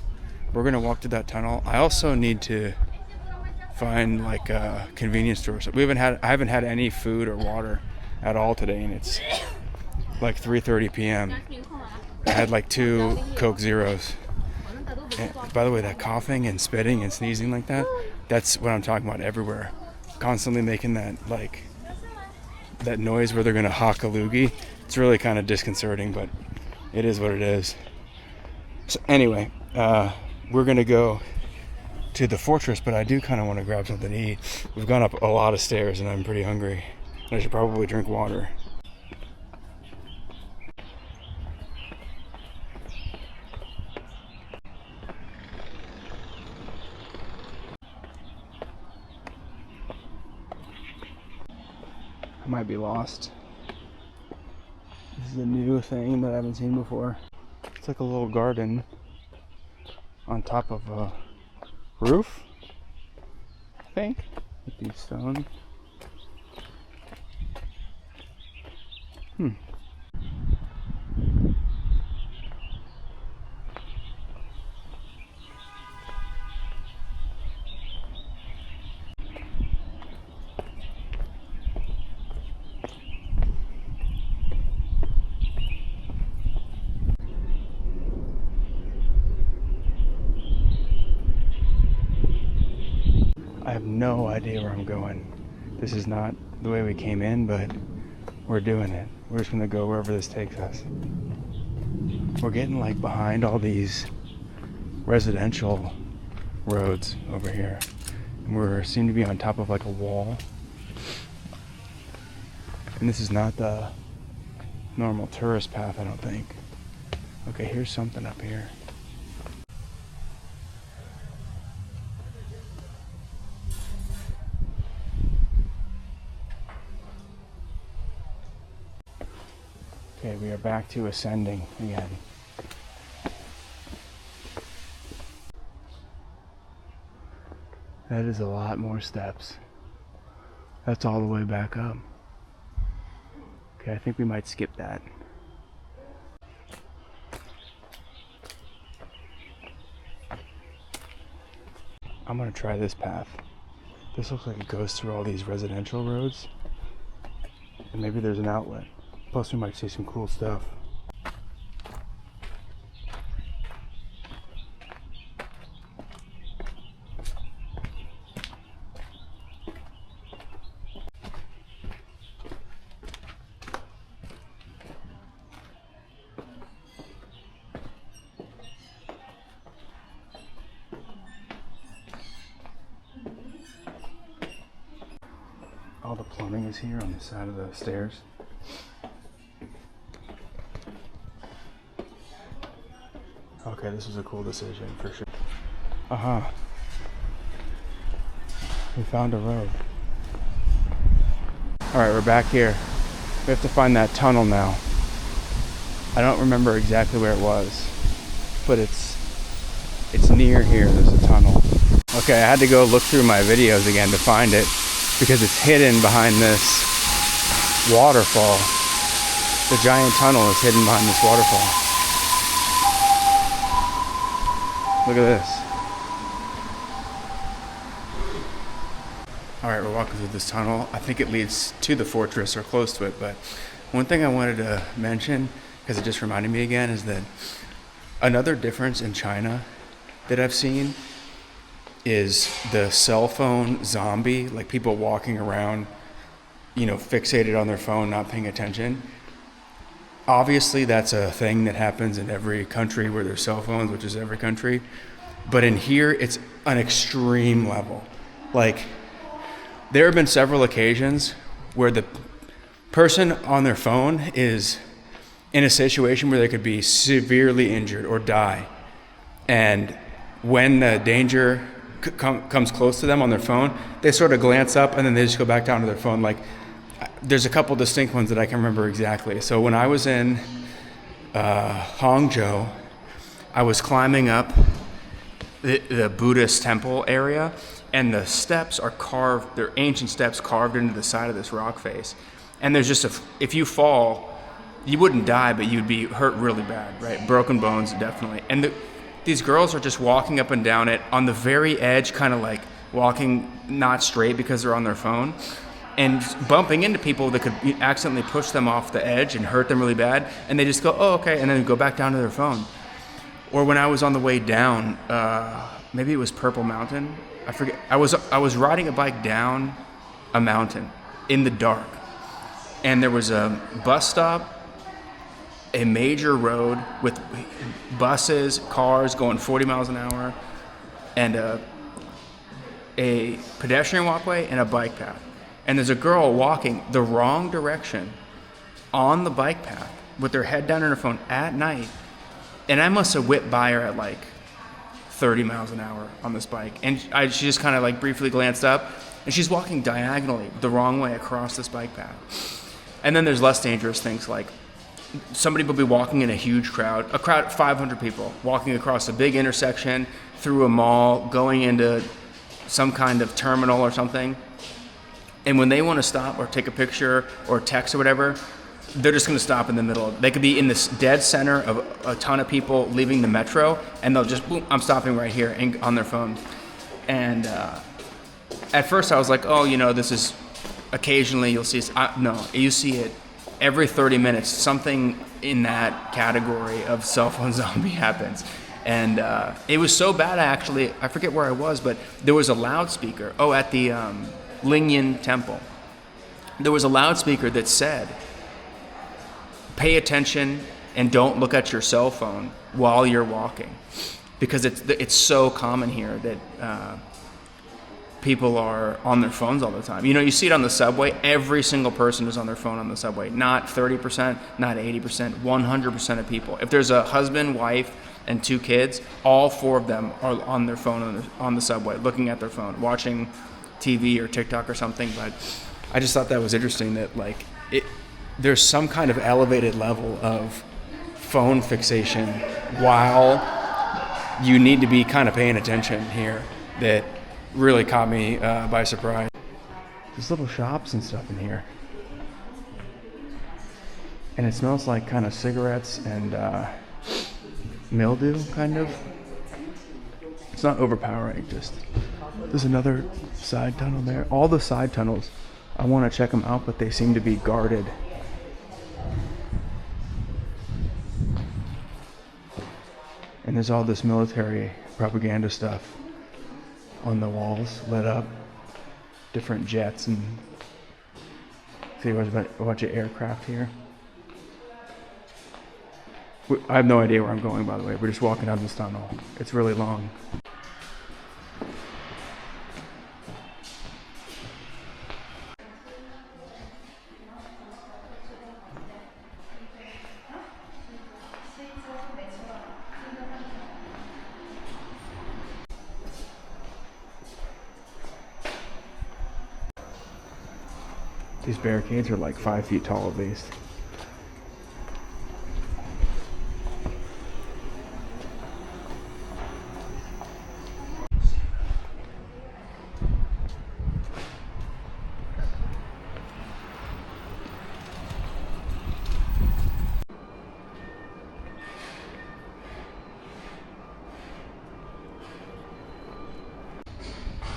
we're gonna walk to that tunnel. I also need to find like a convenience store. So I haven't had any food or water at all today, and it's like 3:30 p.m. I had like 2 Coke Zeros. And by the way, that coughing and spitting and sneezing like that, that's what I'm talking about everywhere. Constantly making that that noise where they're gonna hawk a loogie. It's really kind of disconcerting, but it is what it is. So anyway, we're gonna go to the fortress, but I do kind of want to grab something to eat. We've gone up a lot of stairs and I'm pretty hungry. I should probably drink water. I might be lost. This is a new thing that I haven't seen before. It's like a little garden on top of a roof, I think, with these stones. I have no idea where I'm going. This is not the way we came in, but we're doing it. We're just gonna go wherever this takes us. We're getting like behind all these residential roads over here. And we seem to be on top of like a wall. And this is not the normal tourist path, I don't think. Okay, here's something up here. Okay, we are back to ascending again. That is a lot more steps. That's all the way back up. Okay, I think we might skip that. I'm gonna try this path. This looks like it goes through all these residential roads. And maybe there's an outlet. Plus we might see some cool stuff. All the plumbing is here on the side of the stairs. Okay, this was a cool decision for sure. Uh-huh. We found a road. Alright, we're back here. We have to find that tunnel now. I don't remember exactly where it was, but it's near here. There's a tunnel. Okay, I had to go look through my videos again to find it because it's hidden behind this waterfall. The giant tunnel is hidden behind this waterfall. Look at this. Alright, we're walking through this tunnel. I think it leads to the fortress or close to it, but one thing I wanted to mention, because it just reminded me again, is that another difference in China that I've seen is the cell phone zombie, like people walking around, you know, fixated on their phone, not paying attention. Obviously, that's a thing that happens in every country where there's cell phones, which is every country. But in here, it's an extreme level. Like, there have been several occasions where the person on their phone is in a situation where they could be severely injured or die. And when the danger comes close to them on their phone, they sort of glance up and then they just go back down to their phone. Like, there's a couple distinct ones that I can remember exactly. So when I was in Hangzhou, I was climbing up the Buddhist temple area, and the steps are carved, they're ancient steps carved into the side of this rock face. And there's just if you fall, you wouldn't die, but you'd be hurt really bad, right? Broken bones, definitely. And these girls are just walking up and down it on the very edge, kind of like walking not straight because they're on their phone, and bumping into people that could accidentally push them off the edge and hurt them really bad. And they just go, oh, okay, and then go back down to their phone. Or when I was on the way down, maybe it was Purple Mountain, I forget. I was riding a bike down a mountain in the dark, and there was a bus stop, a major road with buses, cars going 40 miles an hour, and a pedestrian walkway and a bike path. And there's a girl walking the wrong direction on the bike path with her head down on her phone at night, and I must have whipped by her at like 30 miles an hour on this bike. And she just kind of like briefly glanced up, and she's walking diagonally the wrong way across this bike path. And then there's less dangerous things, like somebody will be walking in a huge crowd, a crowd of 500 people, walking across a big intersection, through a mall, going into some kind of terminal or something. And when they want to stop or take a picture or text or whatever, they're just going to stop in the middle. They could be in this dead center of a ton of people leaving the metro, and they'll just, boom, I'm stopping right here, and on their phone. And at first I was like, oh, you know, this is occasionally you'll see. No, you see it every 30 minutes. Something in that category of cell phone zombie happens. And it was so bad, I forget where I was, but there was a loudspeaker. Oh, at the Lingyan Temple. There was a loudspeaker that said, pay attention and don't look at your cell phone while you're walking, because it's so common here that people are on their phones all the time. You know, you see it on the subway. Every single person is on their phone on the subway. Not 30%, not 80%, 100% of people. If there's a husband, wife, and 2 kids, all 4 of them are on their phone on the subway, looking at their phone, watching TV or TikTok or something. But I just thought that was interesting that like there's some kind of elevated level of phone fixation while you need to be kind of paying attention here that really caught me by surprise. There's little shops and stuff in here. And it smells like kind of cigarettes and mildew, kind of. It's not overpowering, just. There's another side tunnel there. All the side tunnels, I want to check them out, but they seem to be guarded. And there's all this military propaganda stuff on the walls, lit up, different jets, and see there's a bunch of aircraft here. I have no idea where I'm going, by the way. We're just walking down this tunnel. It's really long. These barricades are like 5 feet tall at least.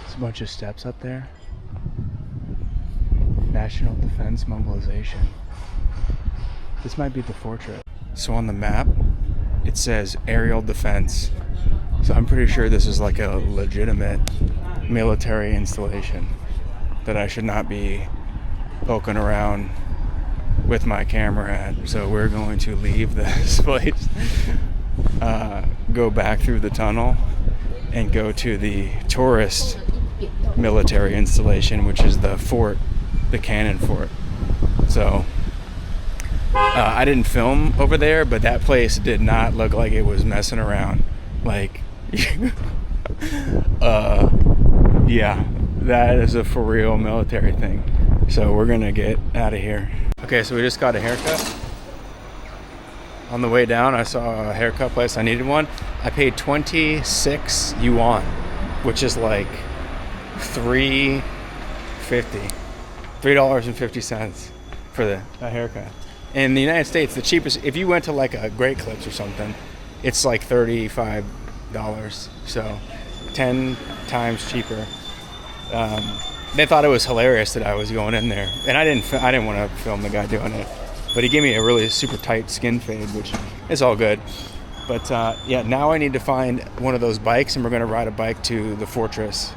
There's a bunch of steps up there. National Defense Mobilization. This might be the fortress. So on the map, it says aerial defense. So I'm pretty sure this is like a legitimate military installation that I should not be poking around with my camera at. So we're going to leave this place, go back through the tunnel, and go to the tourist military installation, which is the fort, the cannon fort. So I didn't film over there, but that place did not look like it was messing around. Like, yeah, that is a for real military thing. So we're gonna get out of here. Okay, so we just got a haircut. On the way down, I saw a haircut place. I needed one. I paid 26 yuan, which is like $3.50 for a haircut. In the United States, the cheapest, if you went to like a Great Clips or something, it's like $35. So 10 times cheaper. They thought it was hilarious that I was going in there, and I didn't want to film the guy doing it, but he gave me a really super tight skin fade, which is all good. But yeah, now I need to find one of those bikes, and we're going to ride a bike to the fortress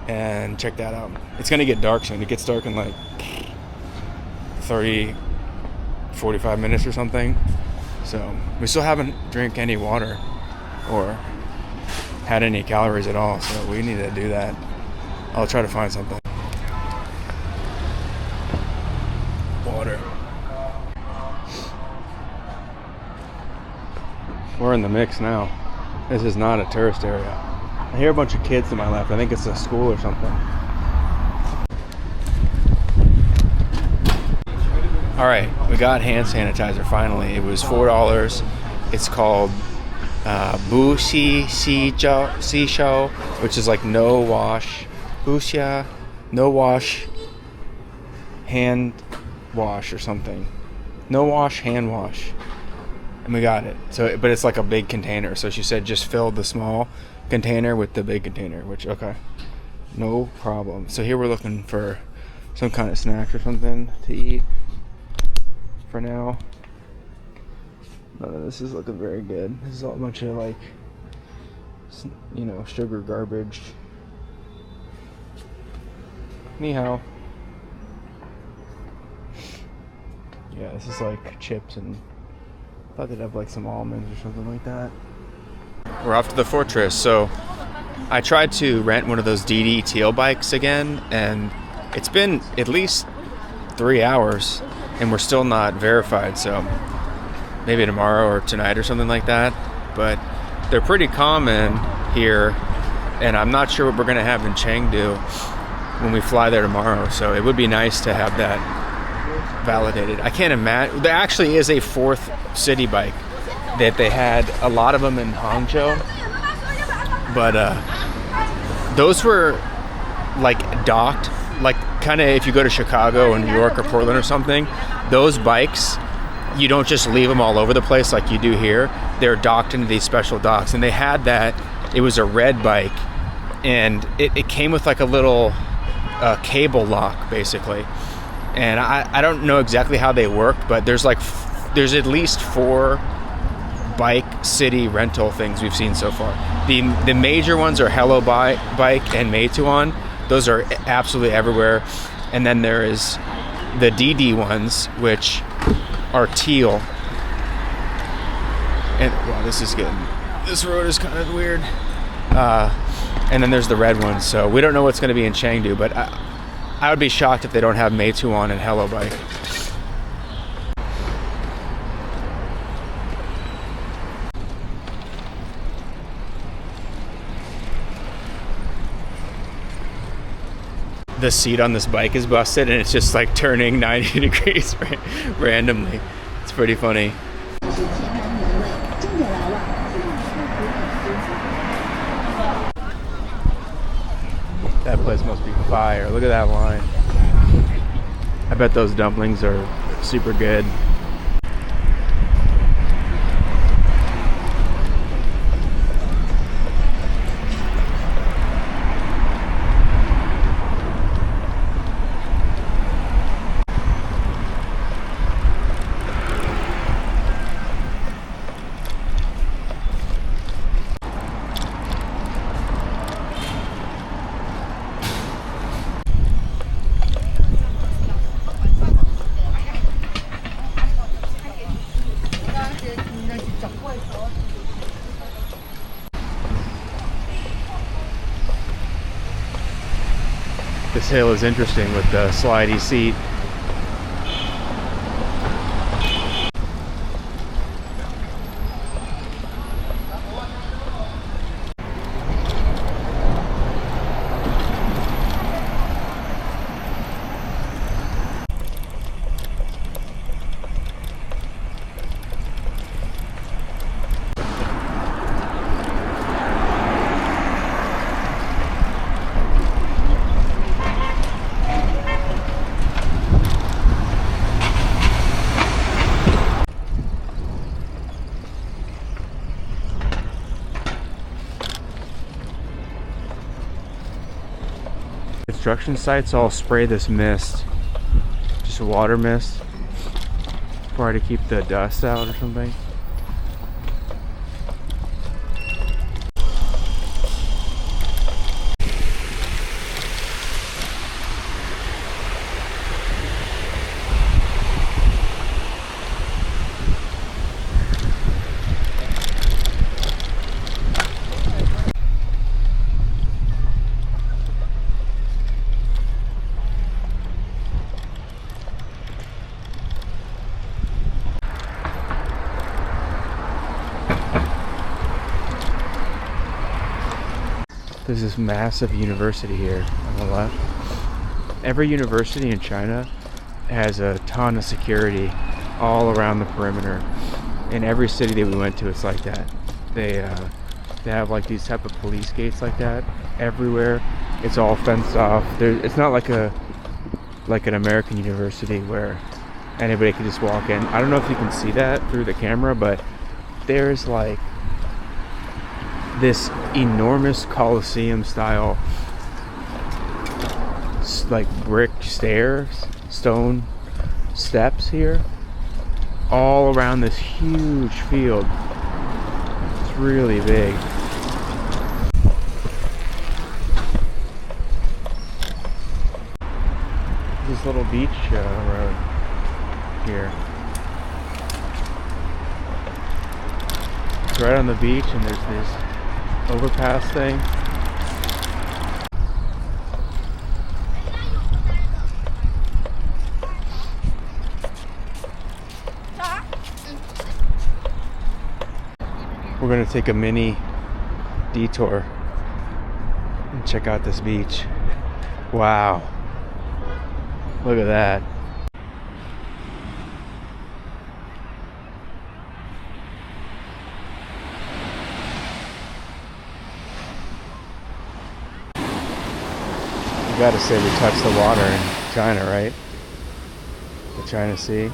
and check that out. It's going to get dark soon. It gets dark in like 45 minutes or something. So we still haven't drank any water or had any calories at all, so we need to do that. I'll try to find something. Water. We're in the mix now. This is not a tourist area. I hear a bunch of kids to my left. I think it's a school or something. All right, we got hand sanitizer finally. It was $4. It's called Bu Xi Shou, which is like no wash. Buxia, no wash, hand wash or something. No wash, hand wash. And we got it. So, but it's like a big container. So she said just fill the small container with the big container, which, okay, no problem. So here we're looking for some kind of snacks or something to eat for now. None of this is looking very good. This is all a bunch of like, you know, sugar garbage. Ni hao. Yeah, this is like chips, and I thought they'd have like some almonds or something like that. We're off to the fortress. So I tried to rent one of those DD Teal bikes again, and it's been at least 3 hours and we're still not verified, so maybe tomorrow or tonight or something like that. But they're pretty common here, and I'm not sure what we're gonna have in Chengdu when we fly there tomorrow, so it would be nice to have that validated. I can't imagine. There actually is a fourth city bike that they had a lot of them in Hangzhou, but those were like docked, like kind of if you go to Chicago or New York or Portland or something, those bikes, you don't just leave them all over the place like you do here. They're docked into these special docks, and they had that. It was a red bike, and it came with like a little cable lock basically, and I don't know exactly how they work, but there's at least 4 bike city rental things we've seen so far. The major ones are Hello Bike and Meituan. Those are absolutely everywhere. And then there is the DD ones, which are teal. And wow, this road is kind of weird. And then there's the red ones. So we don't know what's going to be in Chengdu, but I would be shocked if they don't have Meituan and Hello Bike. the seat on this bike is busted and it's just like turning 90 degrees randomly. It's pretty funny. That place must be fire. Look at that line. I bet those dumplings are super good. This hill is interesting with the slidey seat. Construction sites all spray this mist, just a water mist, probably to keep the dust out or something. There's this massive university here on the left. Every university in China has a ton of security all around the perimeter. In every city that we went to, it's like that. They have like these type of police gates like that everywhere. It's all fenced off. It's not like an American university where anybody can just walk in. I don't know if you can see that through the camera, but there's like this enormous Colosseum style like brick stairs, stone steps here all around this huge field. It's really big. This little beach road here. It's right on the beach and there's this overpass thing. We're gonna take a mini detour and check out this beach. Wow. Look at that. You gotta say we touched the water in China, right? The China Sea.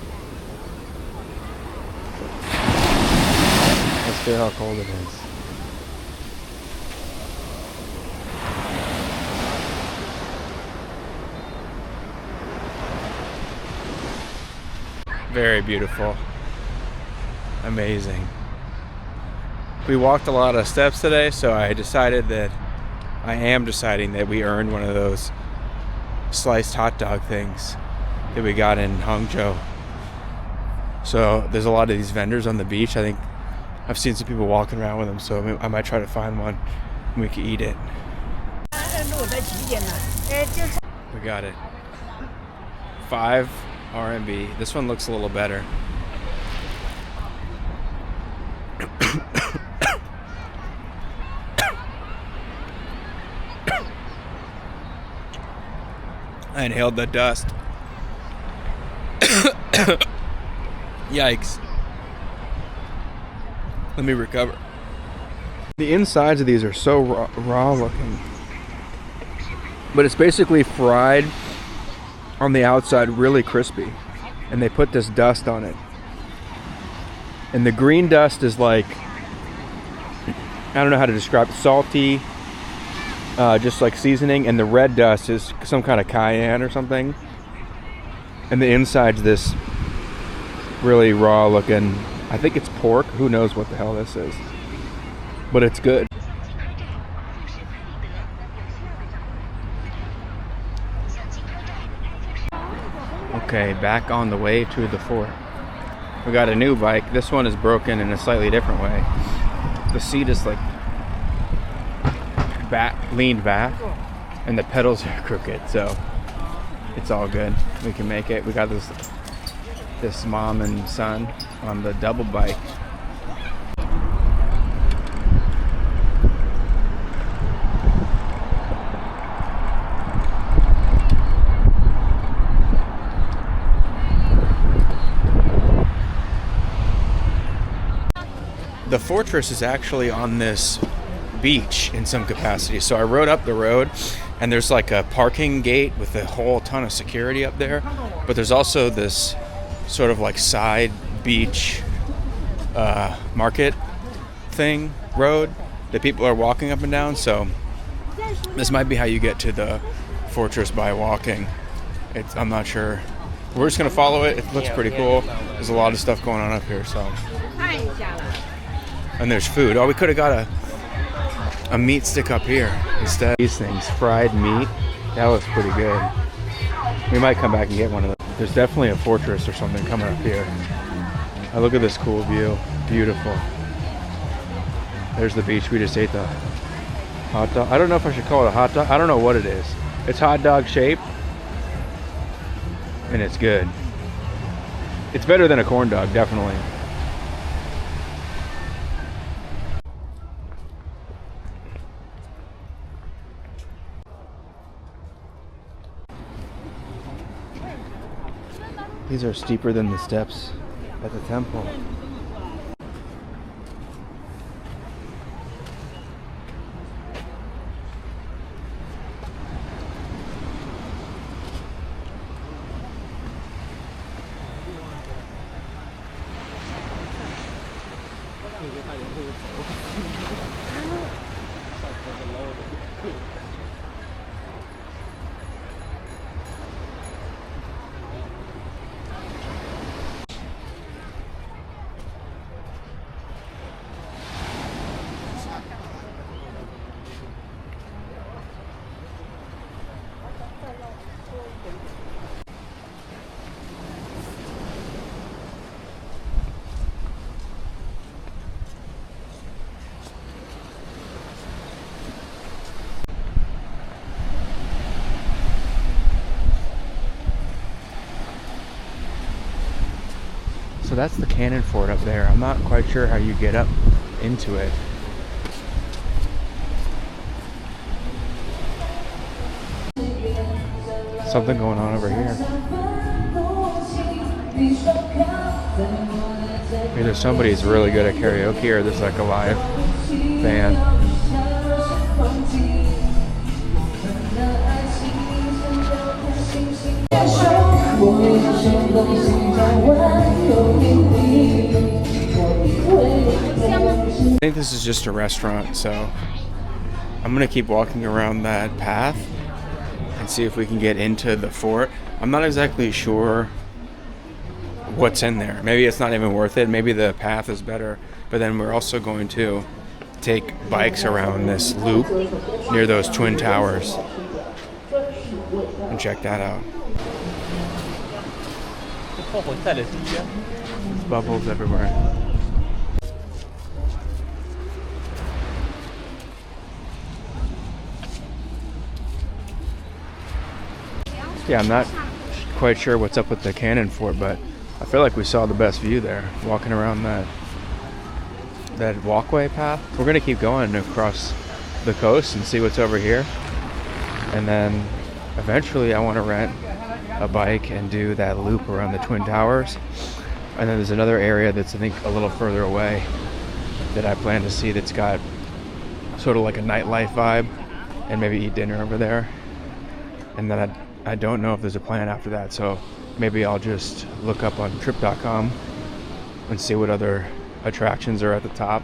Let's feel how cold it is. Very beautiful. Amazing. We walked a lot of steps today, so I am deciding that we earned one of those sliced hot dog things that we got in Hangzhou. So there's a lot of these vendors on the beach. I think I've seen some people walking around with them, so I might try to find one and we can eat it. We got it. 5 RMB. This one looks a little better. I inhaled the dust. Yikes. Let me recover. The insides of these are so raw looking. But it's basically fried on the outside, really crispy. And they put this dust on it. And the green dust is like, I don't know how to describe it, salty, just like seasoning. And the red dust is some kind of cayenne or something. And the inside's this really raw looking, I think it's pork. Who knows what the hell this is. But it's good. Okay, back on the way to the fort. We got a new bike. This one is broken in a slightly different way. The seat is like leaned back and the pedals are crooked, so it's all good. We can make it. We got this mom and son on the double bike. The fortress is actually on this beach in some capacity. So I rode up the road and there's like a parking gate with a whole ton of security up there. But there's also this sort of like side beach market thing, road that people are walking up and down. So this might be how you get to the fortress by walking. I'm not sure. We're just gonna follow it. It looks pretty cool. There's a lot of stuff going on up here, so. And there's food. Oh, we could have got a meat stick up here instead. These things, fried meat, that looks pretty good. We might come back and get one of those. There's definitely a fortress or something coming up here. Oh, look at this cool view. Beautiful. There's the beach. We just ate the hot dog. I don't know if I should call it a hot dog. I don't know what it is. It's hot dog shaped. And it's good. It's better than a corn dog, definitely. These are steeper than the steps at the temple. So that's the cannon fort up there. I'm not quite sure how you get up into it. Something going on over here. Either somebody's really good at karaoke or there's like a live band. I think this is just a restaurant, so I'm gonna keep walking around that path and see if we can get into the fort. I'm not exactly sure what's in there. Maybe it's not even worth it. Maybe the path is better. But then we're also going to take bikes around this loop near those twin towers and check that out. There's bubbles everywhere. Yeah, I'm not quite sure what's up with the cannon fort, but I feel like we saw the best view there, walking around that walkway path. We're gonna keep going across the coast and see what's over here, and then eventually I want to rent a bike and do that loop around the Twin Towers. And then there's another area that's, I think, a little further away that I plan to see that's got sort of like a nightlife vibe, and maybe eat dinner over there. And then I don't know if there's a plan after that, so maybe I'll just look up on trip.com and see what other attractions are at the top.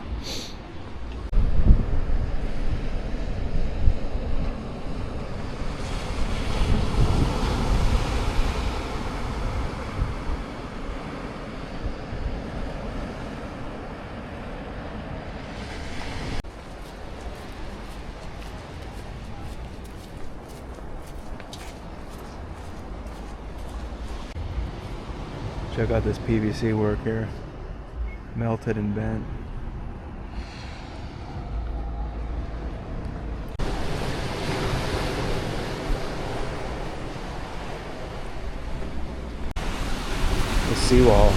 Check out this PVC work here. Melted and bent. The seawall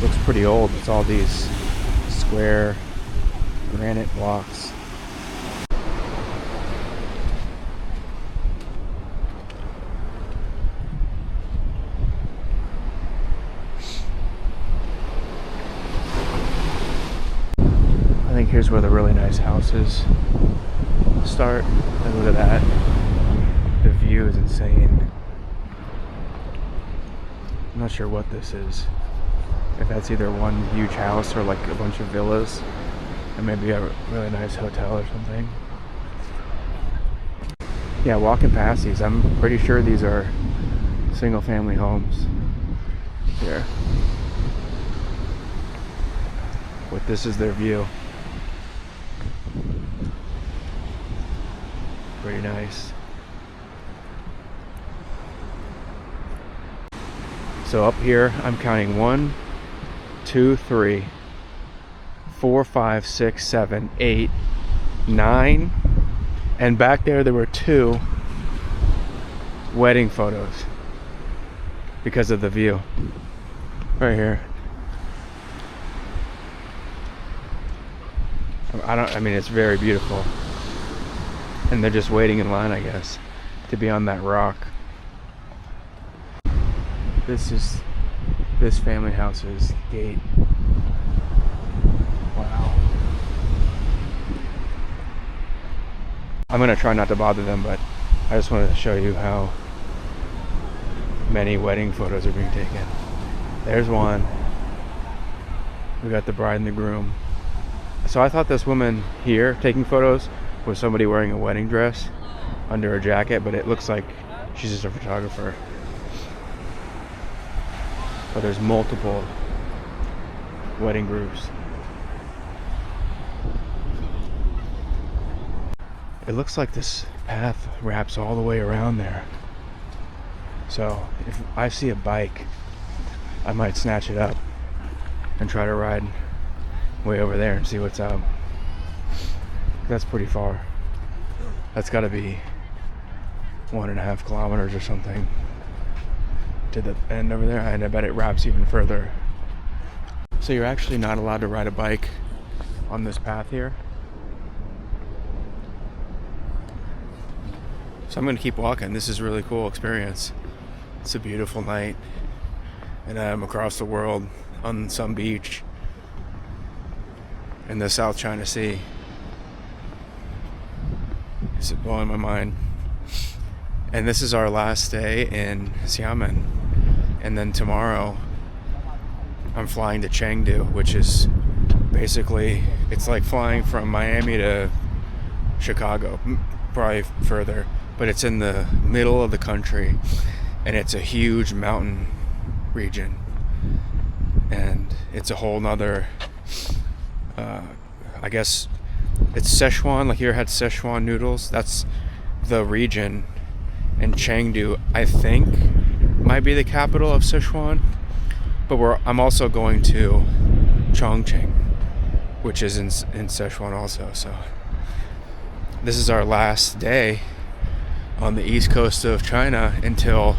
looks pretty old. It's all these square granite blocks. I think here's where the really nice houses start. And look at that. The view is insane. I'm not sure what this is. If that's either one huge house or like a bunch of villas, and maybe a really nice hotel or something. Yeah, walking past these, I'm pretty sure these are single family homes here. But this is their view. Pretty nice. So up here, I'm counting 1, 2, 3, 4, 5, 6, 7, 8, 9, and back there were 2 wedding photos because of the view. Right here. I mean, it's very beautiful. And they're just waiting in line, I guess, to be on that rock. This family house's gate. Wow. I'm gonna try not to bother them, but I just wanted to show you how many wedding photos are being taken. There's one. We got the bride and the groom. So I thought this woman here taking photos was somebody wearing a wedding dress under a jacket, but it looks like she's just a photographer. But there's multiple wedding groups. It looks like this path wraps all the way around there. So if I see a bike, I might snatch it up and try to ride way over there and see what's up. That's pretty far. That's got to be 1.5 kilometers or something to the end over there, and I bet it wraps even further. So you're actually not allowed to ride a bike on this path here. So I'm going to keep walking. This is a really cool experience. It's a beautiful night, and I'm across the world on some beach in the South China Sea. It's blowing my mind. And this is our last day in Xiamen. And then tomorrow I'm flying to Chengdu, which is basically, it's like flying from Miami to Chicago, probably further, but it's in the middle of the country, and it's a huge mountain region, and it's a whole nother I guess it's Szechuan, like you ever had Szechuan noodles? That's the region. And Chengdu, I think, might be the capital of Sichuan, but I'm also going to Chongqing, which is in Sichuan also. So this is our last day on the east coast of China until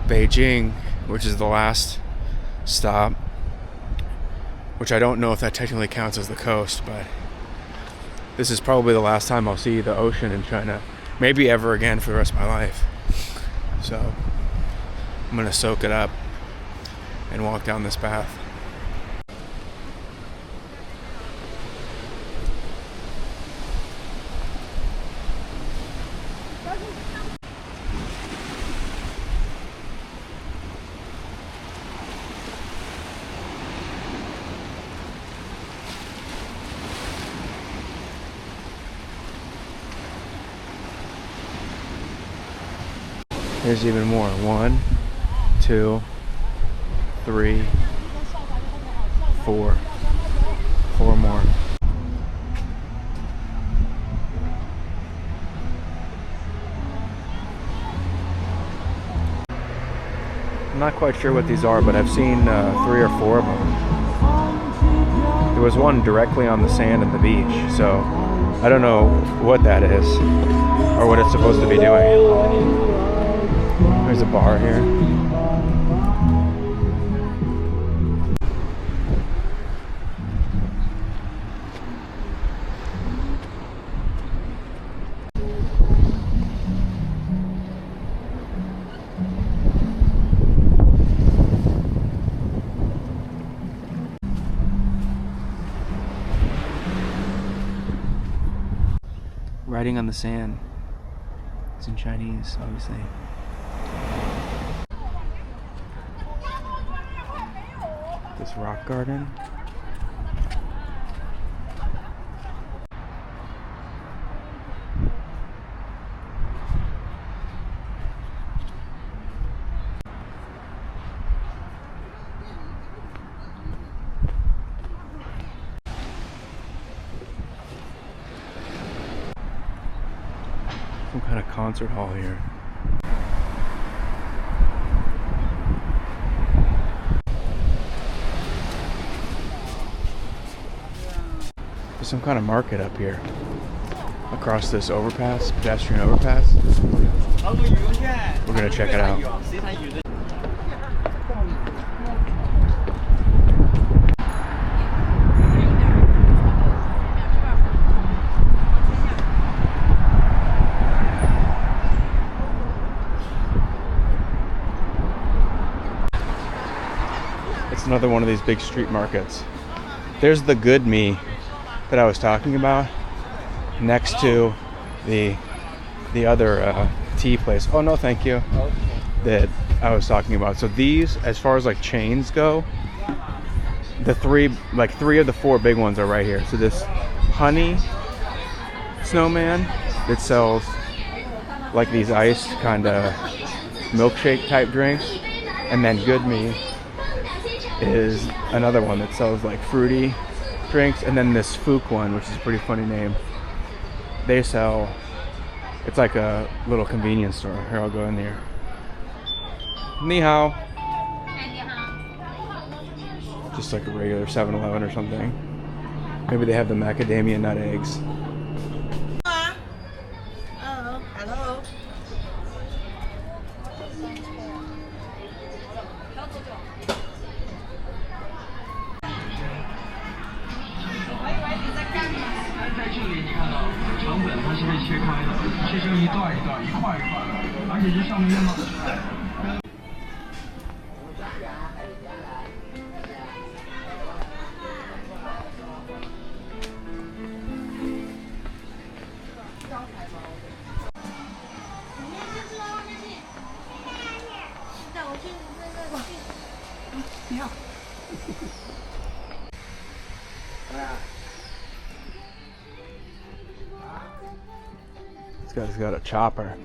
Beijing, which is the last stop, which I don't know if that technically counts as the coast, but this is probably the last time I'll see the ocean in China, maybe ever again for the rest of my life. so I'm gonna soak it up and walk down this path. There's even more. 1, 2, 3, 4. 4 more. I'm not quite sure what these are, but I've seen 3 or 4 of them. There was one directly on the sand at the beach, so I don't know what that is or what it's supposed to be doing. There's a bar here. Writing on the sand. It's in Chinese, obviously. This rock garden. Some kind of concert hall here. There's some kind of market up here across this overpass, pedestrian overpass. We're gonna check it out. It's another one of these big street markets. There's the Good Me that I was talking about next to the other tea place. Oh no, thank you. That I was talking about. So these, as far as like chains go, the three of the 4 big ones are right here. So this Honey Snowman that sells like these iced kind of milkshake type drinks, and then Good Me is another one that sells like fruity drinks, and then this Fook one, which is a pretty funny name. They sell, it's like a little convenience store. Here, I'll go in here. Ni hao. Just like a regular 7-Eleven or something. Maybe they have the macadamia nut eggs. Hello. 上面用到的。你好。This guy's got a chopper.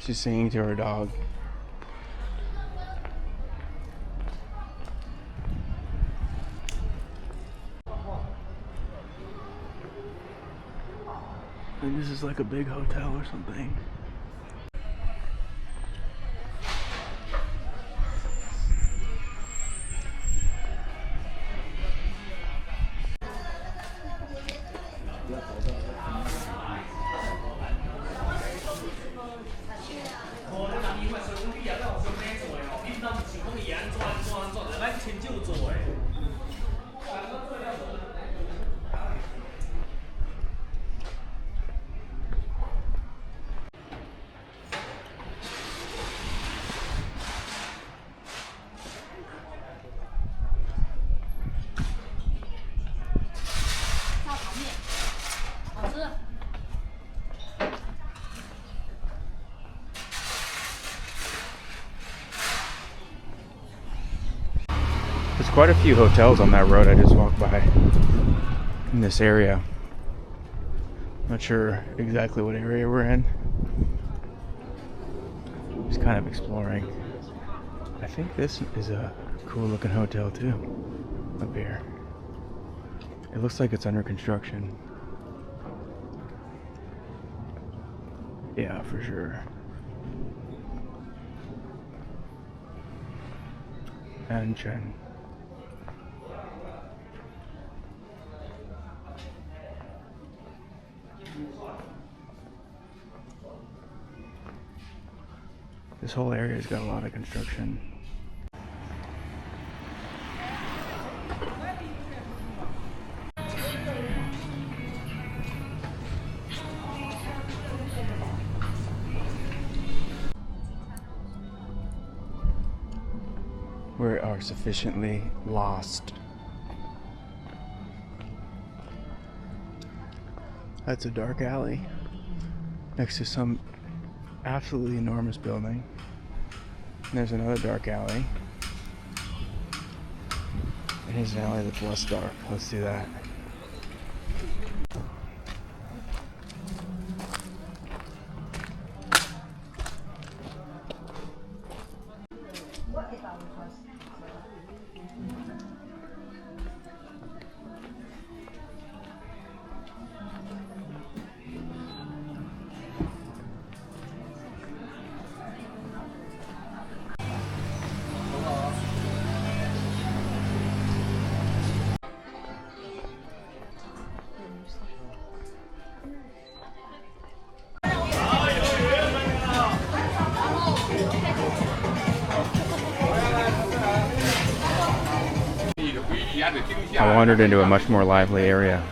She's singing to her dog. I think this is like a big hotel or something. quite a few hotels on that road I just walked by in this area. Not sure exactly what area we're in. Just kind of exploring. I think this is a cool looking hotel too, up here. It looks like it's under construction. Yeah, for sure. Hongshan. This whole area's got a lot of construction. We are sufficiently lost. That's a dark alley next to some absolutely enormous building. And there's another dark alley. And here's an alley that's less dark. Let's do that. I wandered into a much more lively area.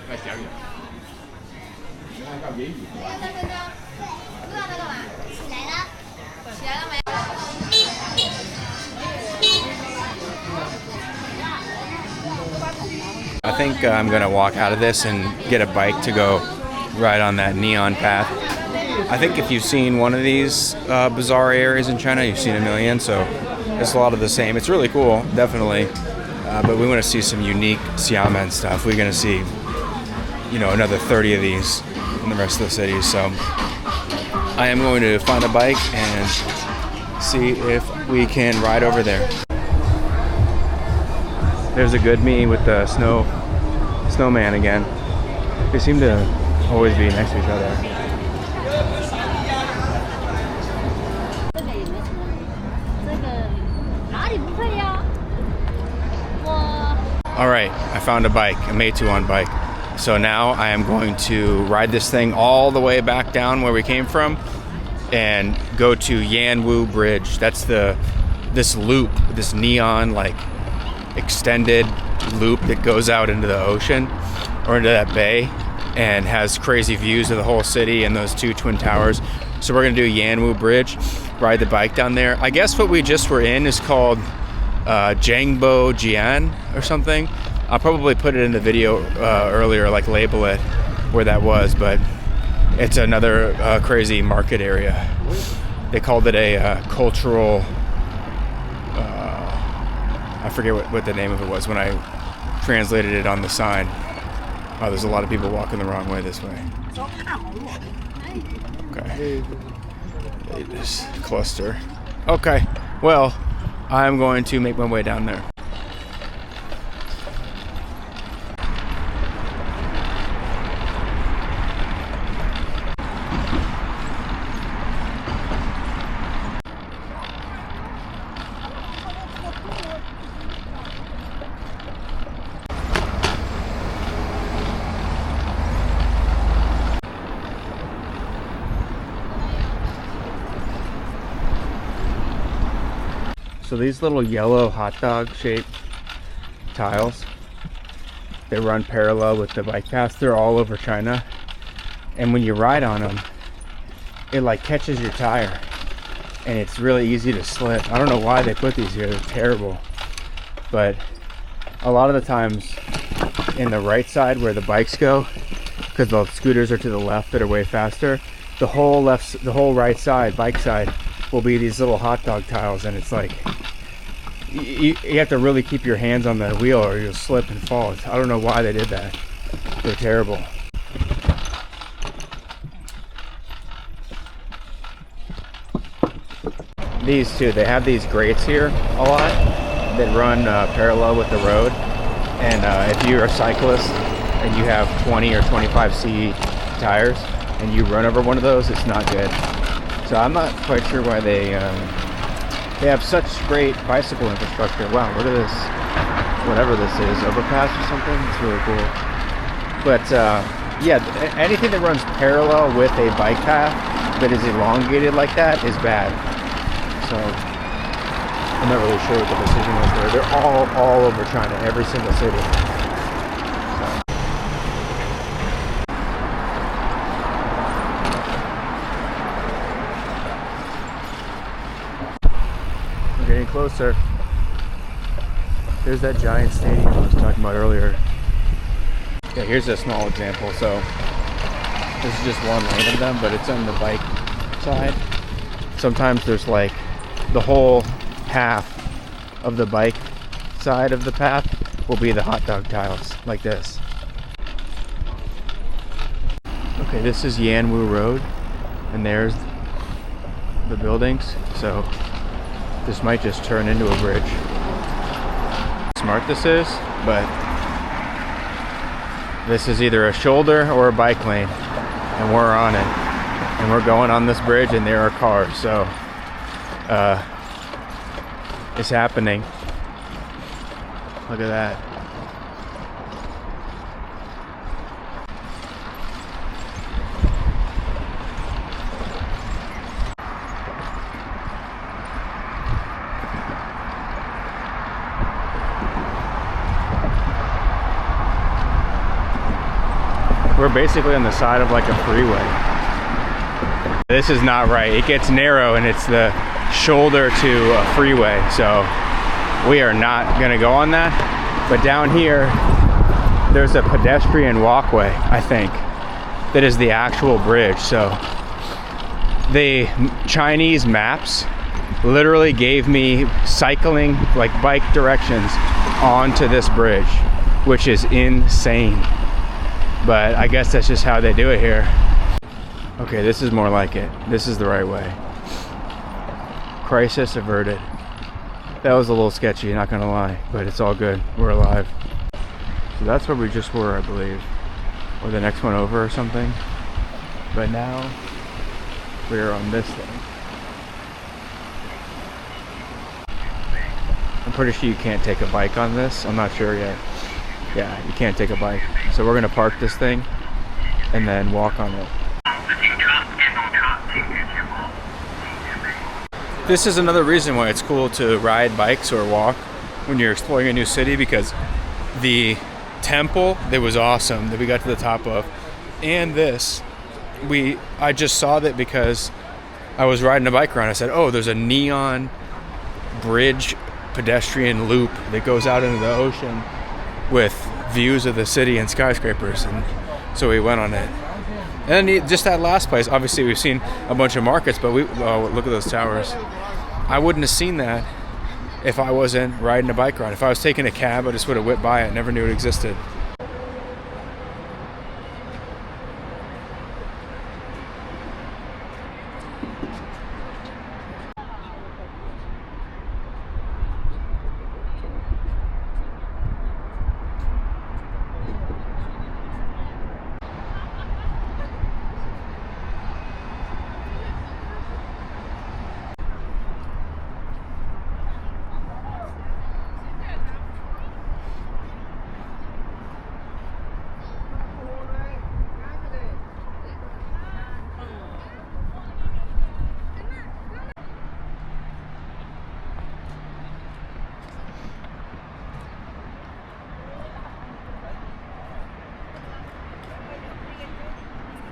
I think I'm gonna walk out of this and get a bike to go ride on that neon path. I think if you've seen one of these bizarre areas in China, you've seen a million, so it's a lot of the same. It's really cool, definitely. But we want to see some unique Xiamen stuff. We're going to see, you know, another 30 of these in the rest of the city. So I am going to find a bike and see if we can ride over there. There's a good me with the snowman again. They seem to always be next to each other. Alright, I found a bike, a Yuyuan bike. So now I am going to ride this thing all the way back down where we came from and go to Yanwu Bridge. That's this loop, this neon like extended loop that goes out into the ocean or into that bay and has crazy views of the whole city and those two twin towers. So we're gonna do Yanwu Bridge, ride the bike down there. I guess what we just were in is called Jangbo Jian or something. I'll probably put it in the video earlier, like label it where that was, but it's another crazy market area. They called it a cultural, I forget what the name of it was when I translated it on the sign. Oh, there's a lot of people walking the wrong way this way. Okay. This cluster. Okay, well, I'm going to make my way down there. So these little yellow hot dog shaped tiles, they run parallel with the bike paths. They're all over China. And when you ride on them, it like catches your tire and it's really easy to slip. I don't know why they put these here, they're terrible. But a lot of the times in the right side where the bikes go, because the scooters are to the left that are way faster, the whole right side, bike side, will be these little hot dog tiles, and it's like you have to really keep your hands on the wheel or you'll slip and fall. I don't know why they did that. They're terrible. These two, they have these grates here a lot that run parallel with the road. And if you're a cyclist and you have 20 or 25C tires and you run over one of those, it's not good. So I'm not quite sure why they have such great bicycle infrastructure. Wow, look at this, whatever this is, overpass or something. It's really cool. But yeah, anything that runs parallel with a bike path that is elongated like that is bad. So I'm not really sure what the decision was there. They're all over China, every single city. We're getting closer. There's that giant stadium I was talking about earlier. Yeah, here's a small example. So this is just one lane of them, but it's on the bike side. Sometimes there's like the whole half of the bike side of the path will be the hot dog tiles, like this. Okay, this is Yanwu Road, and there's the buildings. So this might just turn into a bridge. Smart this is, but this is either a shoulder or a bike lane, and we're on it. And we're going on this bridge, and there are cars, so it's happening. Look at that. We're basically on the side of like a freeway. This is not right. It gets narrow and it's the shoulder to a freeway, so we are not gonna go on that. But down here there's a pedestrian walkway, I think, that is the actual bridge. So the Chinese maps literally gave me cycling, like bike directions onto this bridge, which is insane. But I guess that's just how they do it here. Okay, this is more like it. This is the right way. Crisis averted. That was a little sketchy, not gonna lie, but it's all good. We're alive. So that's where we just were, I believe. Or the next one over or something. But now we're on this thing. I'm pretty sure you can't take a bike on this. I'm not sure yet. Yeah, you can't take a bike. So we're gonna park this thing and then walk on it. This is another reason why it's cool to ride bikes or walk when you're exploring a new city, because the temple that was awesome that we got to the top of, and this, I just saw that because I was riding a bike around. I said, oh, there's a neon bridge pedestrian loop that goes out into the ocean with views of the city and skyscrapers, and so we went on it. And then just that last place, obviously we've seen a bunch of markets, but look at those towers. I wouldn't have seen that if I wasn't riding a bike around. If I was taking a cab, I just would have whipped by it, never knew it existed.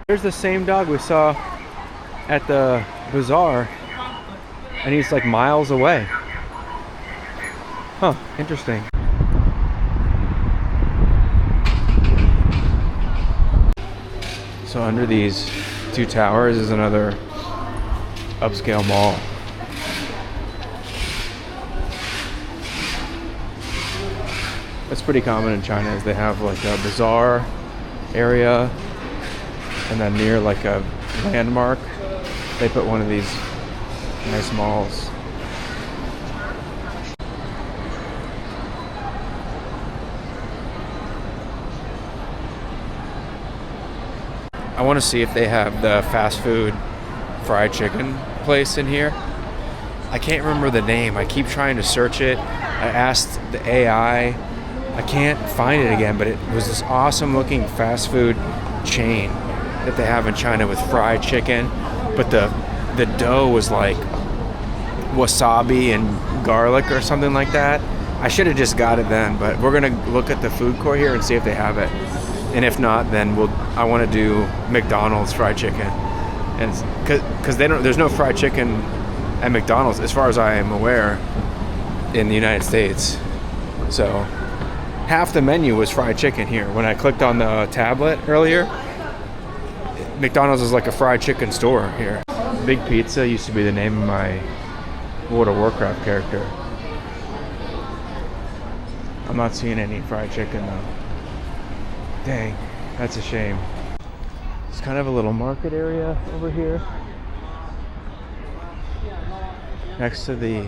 There's the same dog we saw at the bazaar, and he's like miles away. Huh, interesting. So under these two towers is another upscale mall. That's pretty common in China, is they have like a bazaar area, and then near like a landmark, they put one of these nice malls. I want to see if they have the fast food fried chicken place in here. I can't remember the name. I keep trying to search it. I asked the AI. I can't find it again, but it was this awesome looking fast food chain that they have in China with fried chicken. But the dough was like wasabi and garlic or something like that. I should have just got it then, but we're gonna look at the food court here and see if they have it. And if not, then I want to do McDonald's fried chicken, and because there's no fried chicken at McDonald's as far as I am aware in the United States. So half the menu was fried chicken here. When I clicked on the tablet earlier, McDonald's is like a fried chicken store here. Big Pizza used to be the name of my World of Warcraft character. I'm not seeing any fried chicken though. Dang, that's a shame. It's kind of a little market area over here, next to the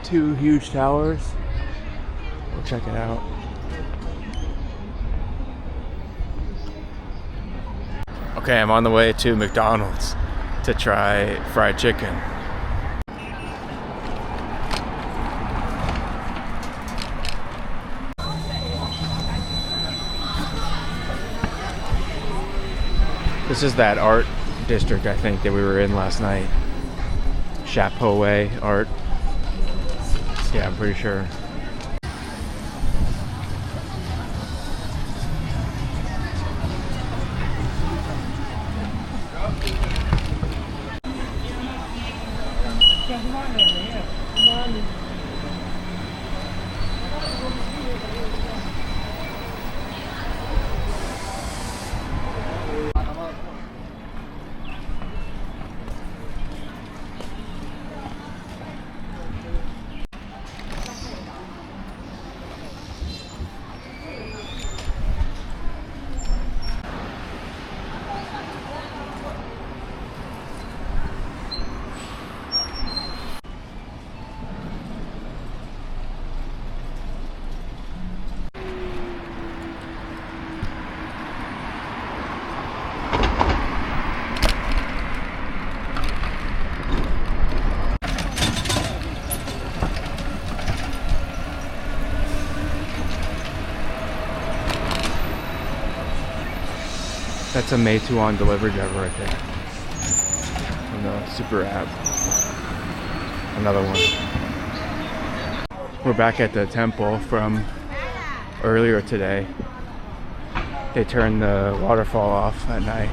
two huge towers. We'll check it out. Okay, I'm on the way to McDonald's to try fried chicken. This is that art district, I think, that we were in last night. Chapeau art. Yeah, I'm pretty sure. That's a Meituan delivery driver right there. And the super app. Another one. We're back at the temple from earlier today. They turned the waterfall off at night.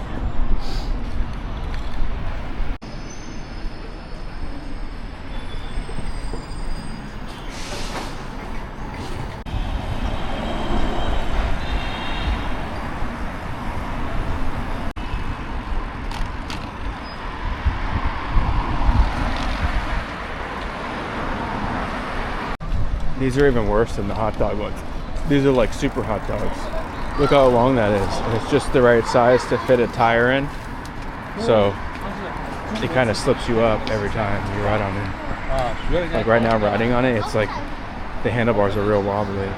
These are even worse than the hot dog ones. These are like super hot dogs. Look how long that is. And it's just the right size to fit a tire in. So it kind of slips you up every time you ride on it. Like right now riding on it, it's like the handlebars are real wobbly.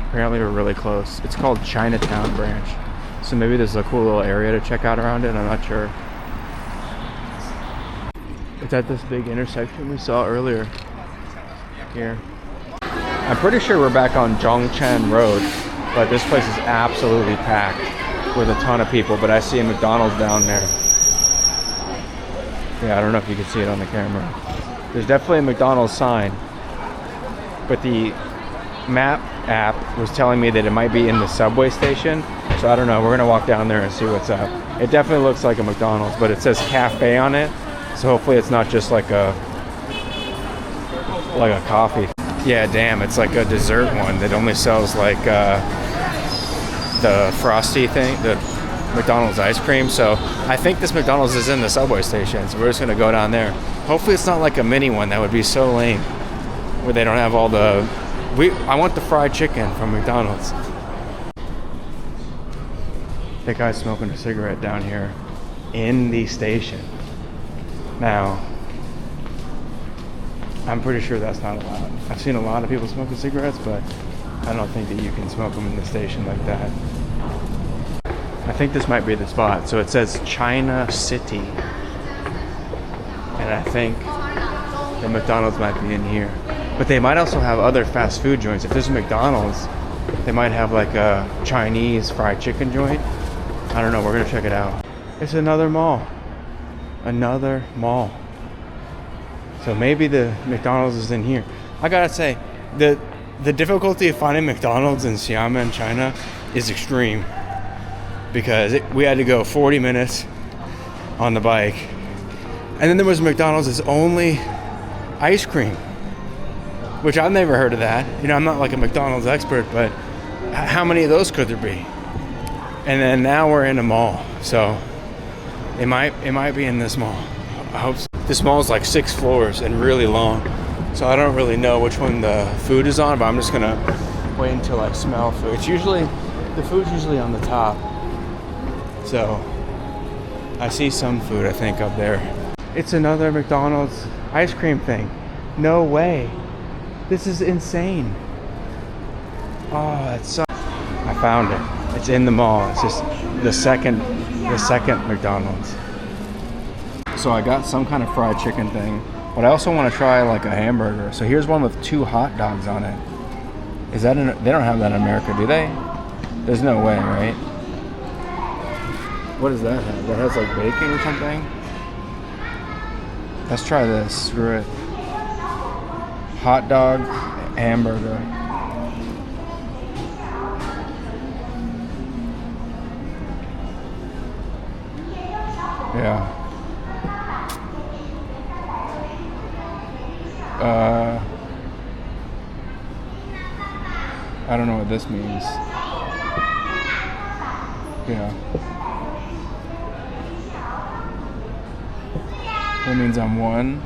Apparently we're really close. It's called Chinatown branch. So maybe there's a cool little area to check out around it. I'm not sure. It's at this big intersection we saw earlier here. I'm pretty sure we're back on Hongshan Road, but this place is absolutely packed with a ton of people, but I see a McDonald's down there. Yeah, I don't know if you can see it on the camera. There's definitely a McDonald's sign, but the map app was telling me that it might be in the subway station, so I don't know. We're gonna walk down there and see what's up. It definitely looks like a McDonald's, but it says cafe on it. So hopefully it's not just like a coffee. Yeah, damn, it's like a dessert one that only sells like the frosty thing, the McDonald's ice cream. So I think this McDonald's is in the subway station, so we're just gonna go down there. Hopefully it's not like a mini one. That would be so lame. where they don't have all the... I want the fried chicken from McDonald's. That guy's smoking a cigarette down here in the station. Now, I'm pretty sure that's not allowed. I've seen a lot of people smoking cigarettes, but I don't think that you can smoke them in the station like that. I think this might be the spot. So it says China City. And I think the McDonald's might be in here. But they might also have other fast food joints. If there's a McDonald's, they might have like a Chinese fried chicken joint. I don't know, we're gonna check it out. It's another mall. Another mall. So maybe the McDonald's is in here. I gotta say, the difficulty of finding McDonald's in Xiamen, China is extreme. Because we had to go 40 minutes on the bike. And then there was McDonald's that's only ice cream. Which I've never heard of that. You know, I'm not like a McDonald's expert, but how many of those could there be? And then now we're in a mall. So it might be in this mall. I hope so. This mall is like 6 floors and really long. So I don't really know which one the food is on, but I'm just gonna wait until I smell food. The food's usually on the top. So I see some food, I think, up there. It's another McDonald's ice cream thing. No way. This is insane. Oh, that sucks. I found it. It's in the mall. It's just the second McDonald's. So I got some kind of fried chicken thing, but I also want to try like a hamburger. So here's one with 2 hot dogs on it. Is that they don't have that in America, do they? There's no way, right? What does that have? That has like bacon or something? Let's try this. Screw it. Hot dog, hamburger. Yeah. I don't know what this means. Yeah. That means I'm 1.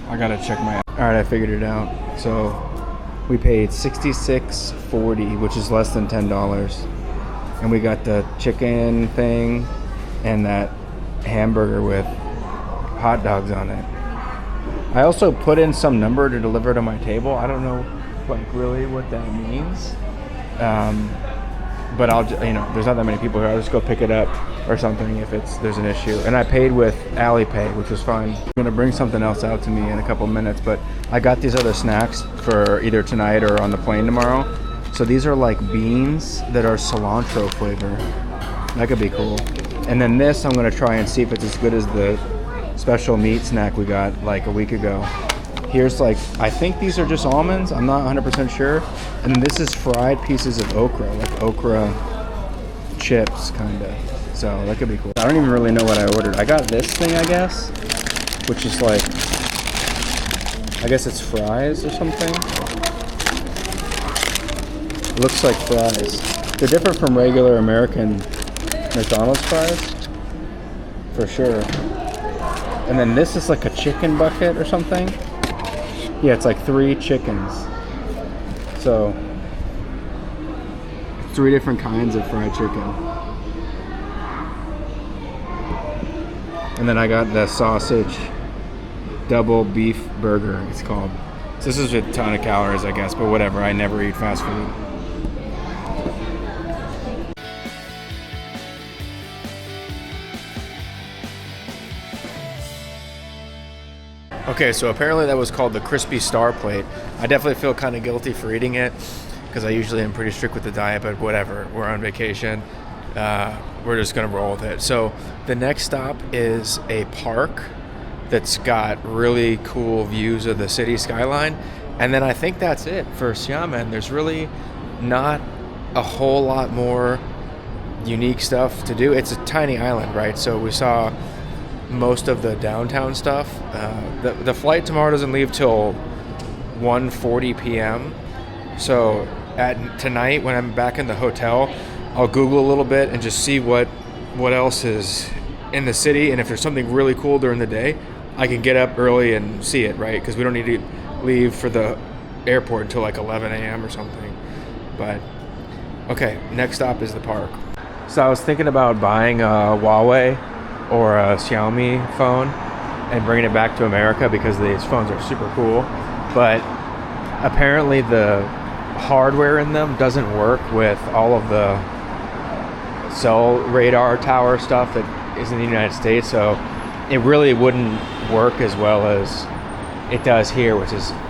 I gotta check my... Alright, I figured it out. So, we paid $66.40, which is less than $10. And we got the chicken thing and that hamburger with hot dogs on it. I also put in some number to deliver to my table. I don't know, like, really what that means. But I'll, there's not that many people here. I'll just go pick it up or something if there's an issue. And I paid with Alipay, which was fine. I'm gonna bring something else out to me in a couple minutes, but I got these other snacks for either tonight or on the plane tomorrow. So these are like beans that are cilantro flavor. That could be cool. And then this, I'm gonna try and see if it's as good as the special meat snack we got like a week ago. Here's like, I think these are just almonds. I'm not 100% sure. And then this is fried pieces of okra, like okra chips, kind of. So that could be cool. I don't even really know what I ordered. I got this thing, I guess, which is like, I guess it's fries or something. It looks like fries. They're different from regular American McDonald's fries, for sure. And then this is like a chicken bucket or something. Yeah, it's like 3 chickens. So, 3 different kinds of fried chicken. And then I got the sausage double beef burger, it's called. So this is a ton of calories, I guess, but whatever. I never eat fast food. Okay, so apparently that was called the Crispy Star Plate. I definitely feel kind of guilty for eating it because I usually am pretty strict with the diet, but whatever. We're on vacation. We're just going to roll with it. So the next stop is a park that's got really cool views of the city skyline. And then I think that's it for Xiamen. There's really not a whole lot more unique stuff to do. It's a tiny island, right? So we saw most of the downtown stuff. The flight tomorrow doesn't leave till 1:40 p.m. So tonight when I'm back in the hotel, I'll Google a little bit and just see what else is in the city, and if there's something really cool during the day, I can get up early and see it, right? Because we don't need to leave for the airport until like 11 a.m. or something. But okay, next stop is the park. So I was thinking about buying a Huawei or a Xiaomi phone and bringing it back to America because these phones are super cool. But apparently the hardware in them doesn't work with all of the cell radar tower stuff that is in the United States. So it really wouldn't work as well as it does here,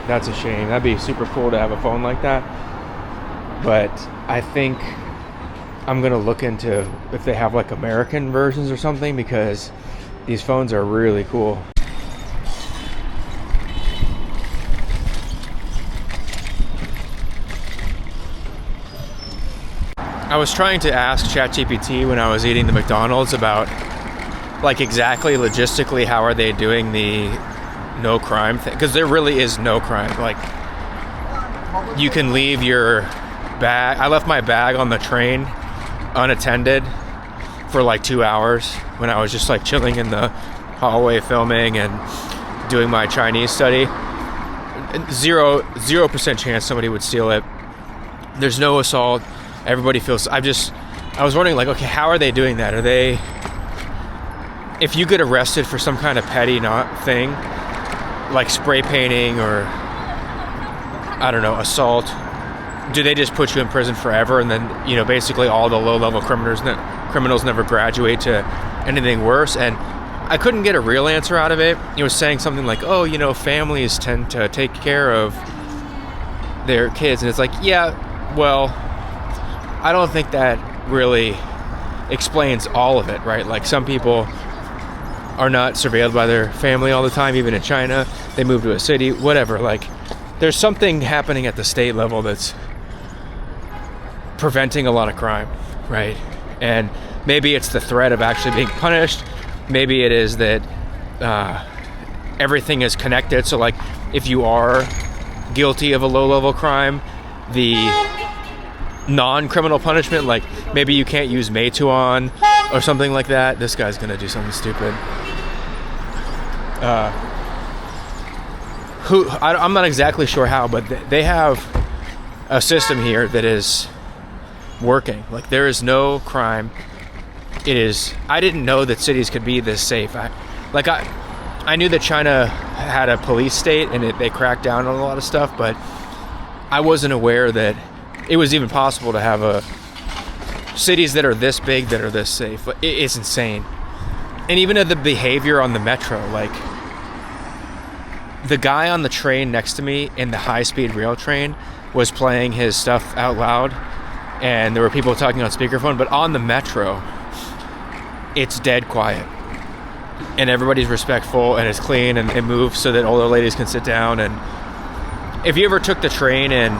that's a shame. That'd be super cool to have a phone like that. But I think I'm gonna look into if they have like American versions or something, because these phones are really cool. I was trying to ask ChatGPT when I was eating the Mcdonald's about like exactly logistically how are they doing the no crime thing, because there really is no crime. Like you can leave your bag. I left my bag on the train unattended for like 2 hours when I was just like chilling in the hallway filming and doing my Chinese study. 0% chance somebody would steal it. There's no assault. Everybody feels. I was wondering, like, okay, how are they doing that? Are they? If you get arrested for some kind of petty thing, like spray painting or I don't know, assault, do they just put you in prison forever? And then basically all the low-level criminals never graduate to anything worse. And I couldn't get a real answer out of it. It was saying something like, oh, families tend to take care of their kids, and it's like, yeah, well, I don't think that really explains all of it, right? Like some people are not surveilled by their family all the time, even in China. They move to a city, whatever. Like there's something happening at the state level that's preventing a lot of crime, right? And maybe it's the threat of actually being punished. Maybe it is that everything is connected. So like if you are guilty of a low-level crime, the non-criminal punishment, like maybe you can't use Meituan or something like that. This guy's gonna do something stupid. I'm not exactly sure how, but they have a system here that is working. Like there is no crime. I didn't know that cities could be this safe. I knew that China had a police state and they cracked down on a lot of stuff, but I wasn't aware that it was even possible to have cities that are this big that are this safe. It's insane. And even the behavior on the metro, like the guy on the train next to me in the high-speed rail train was playing his stuff out loud, and there were people talking on speakerphone, but on the metro, it's dead quiet. And everybody's respectful, and it's clean, and it moves so that older ladies can sit down. And if you ever took the train in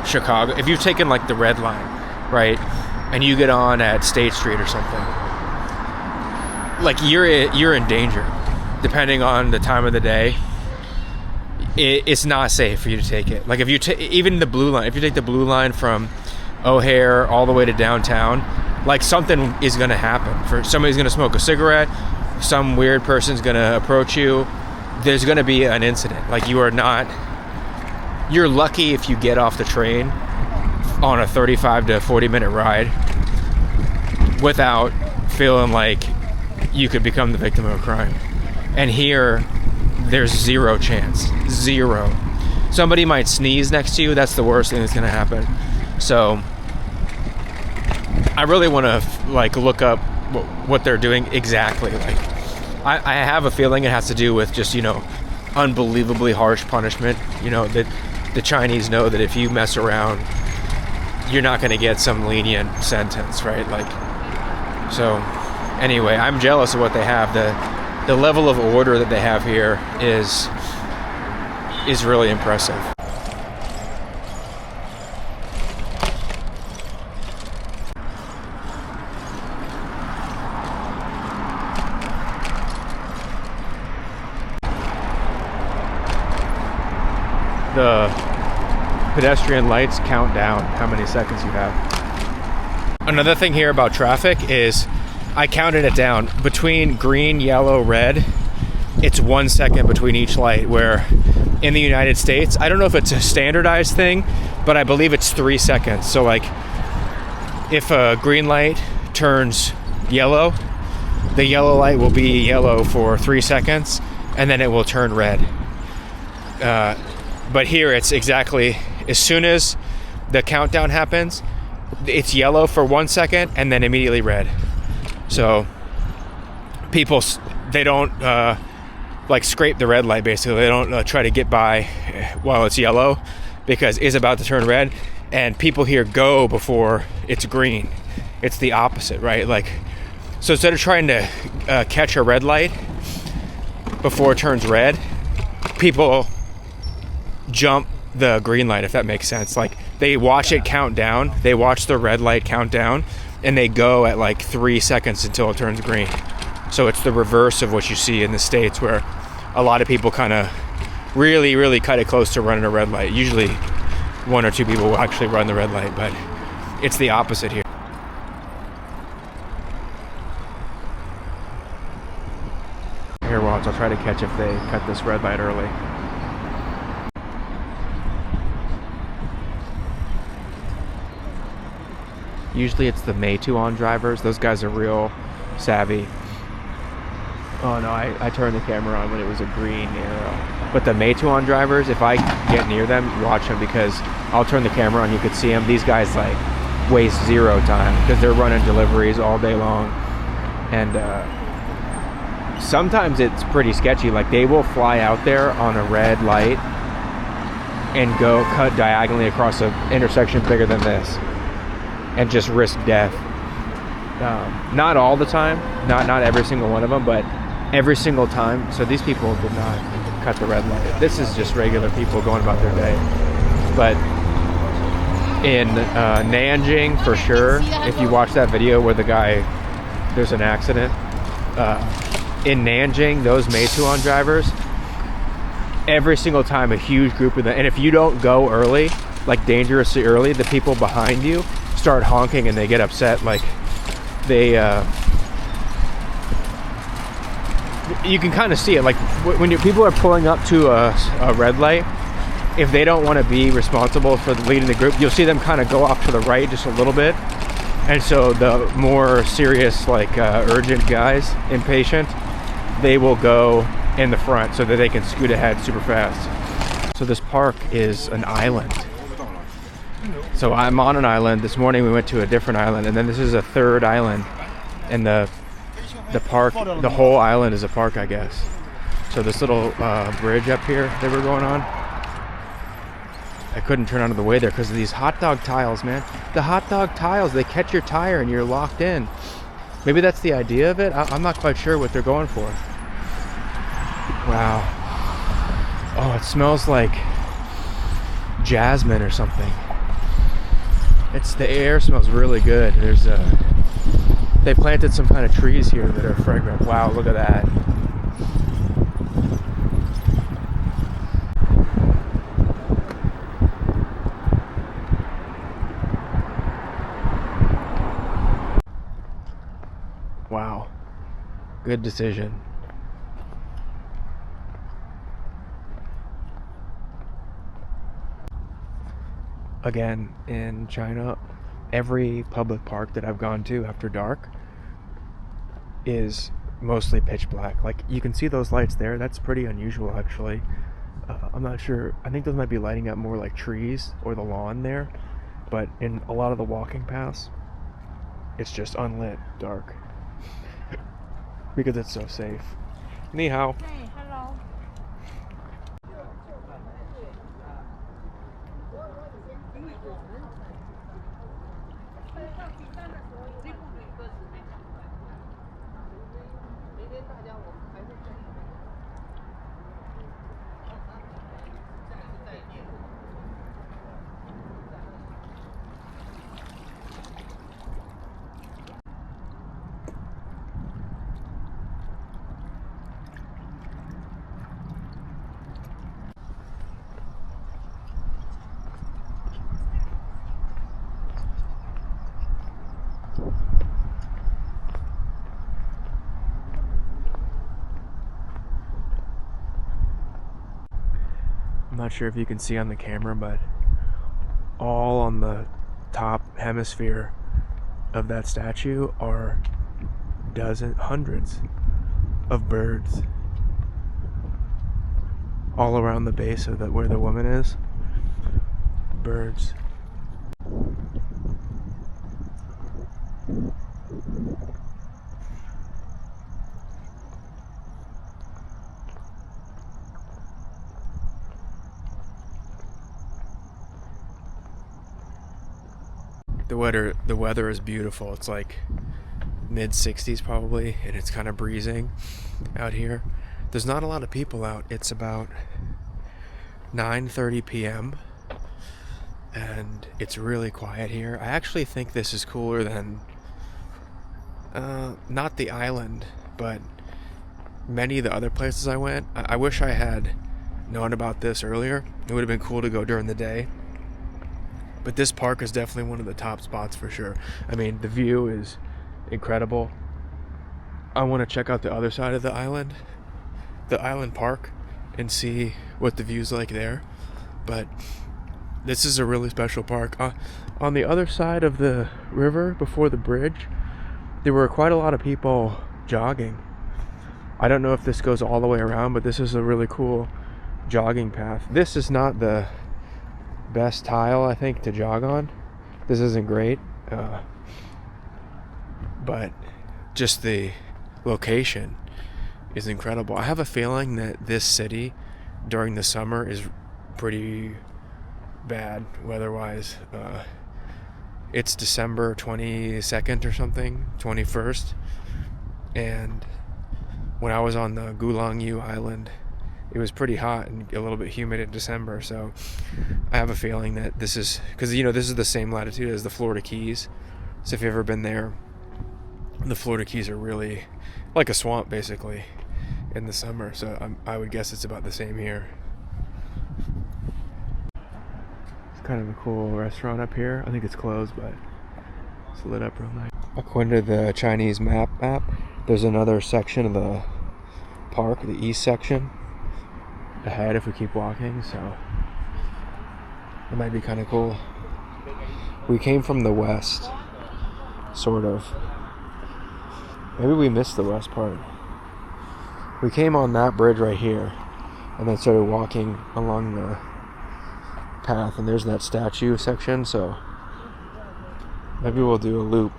Chicago, if you've taken like the red line, right, and you get on at State Street or something, like you're in danger depending on the time of the day. It's not safe for you to take it. Like if you even the blue line, if you take the blue line from O'Hare all the way to downtown, like something is going to happen. Somebody's going to smoke a cigarette, some weird person's going to approach you, there's going to be an incident. Like you're lucky if you get off the train on a 35 to 40 minute ride without feeling like you could become the victim of a crime. And here, there's zero chance. Zero. Somebody might sneeze next to you, that's the worst thing that's gonna happen. So, I really wanna look up what they're doing exactly. Like, I have a feeling it has to do with just, unbelievably harsh punishment. That the Chinese know that if you mess around, you're not going to get some lenient sentence, right? So anyway, I'm jealous of what they have. The level of order that they have here is really impressive. The pedestrian lights count down how many seconds you have. Another thing here about traffic is I counted it down. Between green, yellow, red, it's 1 second between each light, where in the United States, I don't know if it's a standardized thing, but I believe it's 3 seconds. So like if a green light turns yellow, the yellow light will be yellow for 3 seconds and then it will turn red. But here it's exactly as soon as the countdown happens, it's yellow for 1 second and then immediately red. So people, they don't like scrape the red light, basically. They don't try to get by while it's yellow because it's about to turn red, and people here go before it's green. It's the opposite, right? Like, so instead of trying to catch a red light before it turns red, people jump the green light, if that makes sense. Like, they watch it count down, they watch the red light count down, and they go at like 3 seconds until it turns green. So it's the reverse of what you see in the States, where a lot of people kind of really cut it close to running a red light. Usually 1 or 2 people will actually run the red light, but it's the opposite here. Here, watch, I'll try to catch if they cut this red light early. Usually it's the Yuyuan drivers. Those guys are real savvy. Oh no, I turned the camera on when it was a green arrow. But the Yuyuan drivers, if I get near them, watch them, because I'll turn the camera on, you could see them. These guys like waste zero time because they're running deliveries all day long. And sometimes it's pretty sketchy. Like, they will fly out there on a red light and go cut diagonally across an intersection bigger than this and just risk death. Not all the time, not every single one of them, but every single time. So these people did not cut the red light. This is just regular people going about their day. But in Nanjing, for sure, if you watch that video where the guy, there's an accident, in Nanjing, those Yuyuan drivers, every single time a huge group of them, and if you don't go early, like dangerously early, the people behind you start honking and they get upset. Like, they you can kind of see it, like when people are pulling up to a red light, if they don't want to be responsible for leading the group, you'll see them kind of go off to the right just a little bit. And so the more serious, like urgent guys, impatient, they will go in the front so that they can scoot ahead super fast. So this park is an island. So I'm on an island. This morning we went to a different island, and then this is a third island. And the park, the whole island is a park, I guess. So this little bridge up here that we're going on, I couldn't turn out of the way there because of these hot dog tiles, man. The hot dog tiles, they catch your tire and you're locked in. Maybe that's the idea of it. I'm not quite sure what they're going for. Wow. Oh, it smells like jasmine or something. The air smells really good. They planted some kind of trees here that are fragrant. Wow, look at that. Wow. Good decision. Again, in China, every public park that I've gone to after dark is mostly pitch black. Like, you can see those lights there. That's pretty unusual, actually. I'm not sure. I think those might be lighting up more like trees or the lawn there. But in a lot of the walking paths, it's just unlit, dark. Because it's so safe. Ni hao. Hey, hello. I'm not sure if you can see on the camera, but all on the top hemisphere of that statue are hundreds of birds all around the base of where the woman is. Birds. The weather is beautiful. It's like mid 60s probably, and it's kind of breezing out here. There's not a lot of people out. It's about 9:30 p.m. and it's really quiet here. I actually think this is cooler than not the island, but many of the other places I went. I wish I had known about this earlier. It would have been cool to go during the day. But this park is definitely one of the top spots for sure. I mean, the view is incredible. I want to check out the other side of the island park, and see what the view's like there. But this is a really special park. On the other side of the river, before the bridge, there were quite a lot of people jogging. I don't know if this goes all the way around, but this is a really cool jogging path. This is not the best tile, I think, to jog on. This isn't great, but just the location is incredible. I have a feeling that this city during the summer is pretty bad weather-wise. It's December 22nd or something, 21st, and when I was on the Gulangyu Island, it was pretty hot and a little bit humid in December. So I have a feeling that this is, because this is the same latitude as the Florida Keys. So if you've ever been there, the Florida Keys are really like a swamp basically in the summer. So I would guess it's about the same here. It's kind of a cool restaurant up here. I think it's closed, but it's lit up real nice. According to the Chinese map, there's another section of the park, the east section, ahead if we keep walking, so it might be kind of cool. We came from the west, sort of. Maybe we missed the west part. We came on that bridge right here and then started walking along the path, and there's that statue section, so maybe we'll do a loop.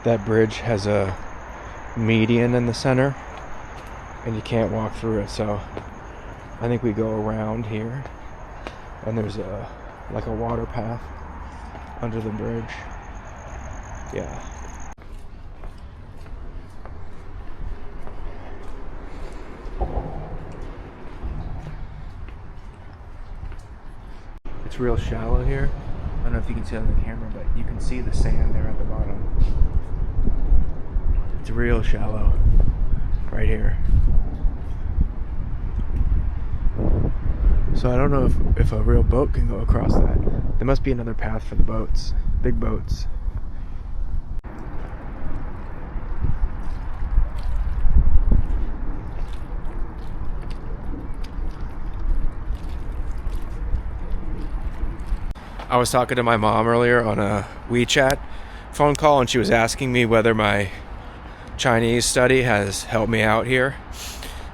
That bridge has a median in the center, and you can't walk through it, so I think we go around here, and there's a water path under the bridge. Yeah. It's real shallow here. I don't know if you can see it on the camera, but you can see the sand there at the bottom. It's real shallow right here. So I don't know if a real boat can go across that. There must be another path for the boats, big boats. I was talking to my mom earlier on a WeChat phone call, and she was asking me whether my Chinese study has helped me out here.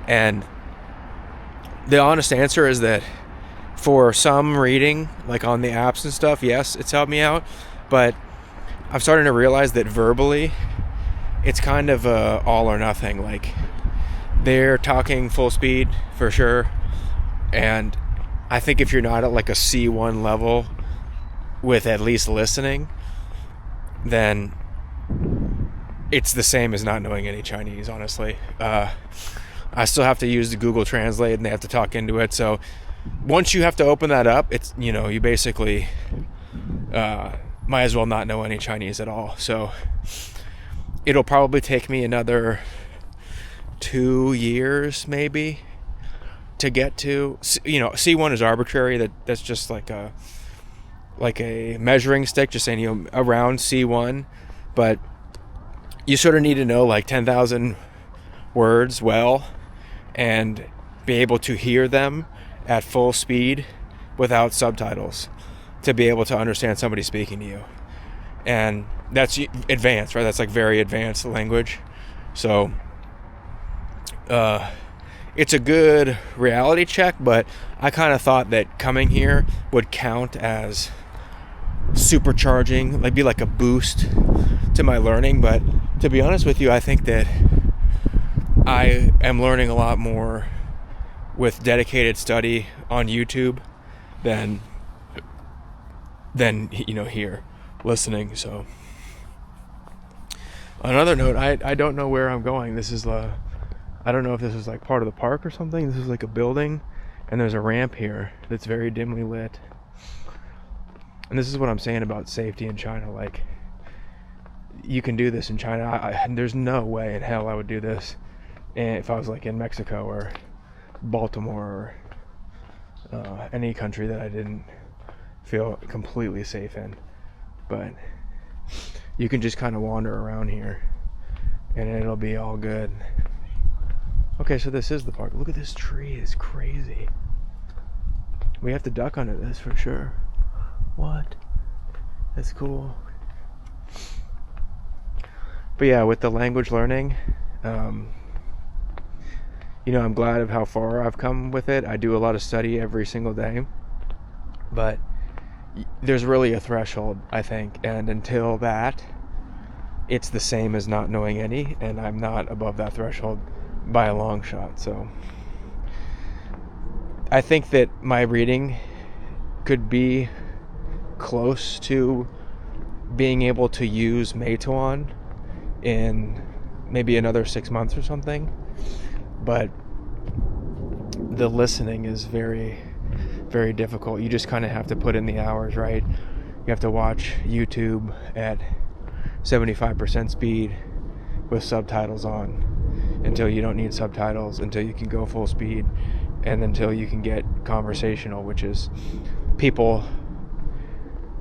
And the honest answer is that for some reading, like on the apps and stuff, yes, it's helped me out. But I'm starting to realize that verbally, it's kind of all or nothing. Like, they're talking full speed for sure. And I think if you're not at like a C1 level with at least listening, then it's the same as not knowing any Chinese, honestly. I still have to use the Google Translate, and they have to talk into it. So once you have to open that up, it's, you basically might as well not know any Chinese at all. So it'll probably take me another 2 years maybe to get to, C1 is arbitrary. That's just like like a measuring stick, just saying, you know, around C1, but you sort of need to know like 10,000 words well and be able to hear them at full speed without subtitles to be able to understand somebody speaking to you. And that's advanced, right? That's like very advanced language. So it's a good reality check, but I kind of thought that coming here would count as supercharging, like be like a boost to my learning. But to be honest with you, I think that I am learning a lot more with dedicated study on YouTube than you know, here listening. So another note, I don't know where I'm going. This is I don't know if this is like part of the park or something. This is like a building, and there's a ramp here that's very dimly lit. And this is what I'm saying about safety in China. Like, you can do this in China. There's no way in hell I would do this if I was like in Mexico or Baltimore or any country that I didn't feel completely safe in. But you can just kind of wander around here and it'll be all good. Okay, so this is the park. Look at this tree, it's crazy. We have to duck under this for sure. What? That's cool. But yeah, with the language learning, you know, I'm glad of how far I've come with it. I do a lot of study every single day, but there's really a threshold, I think, and until that, it's the same as not knowing any, and I'm not above that threshold by a long shot. So I think that my reading could be close to being able to use Meituan in maybe another 6 months or something, but the listening is very, very difficult. You just kind of have to put in the hours, right? You have to watch YouTube at 75% speed with subtitles on until you don't need subtitles, until you can go full speed, and until you can get conversational, which is people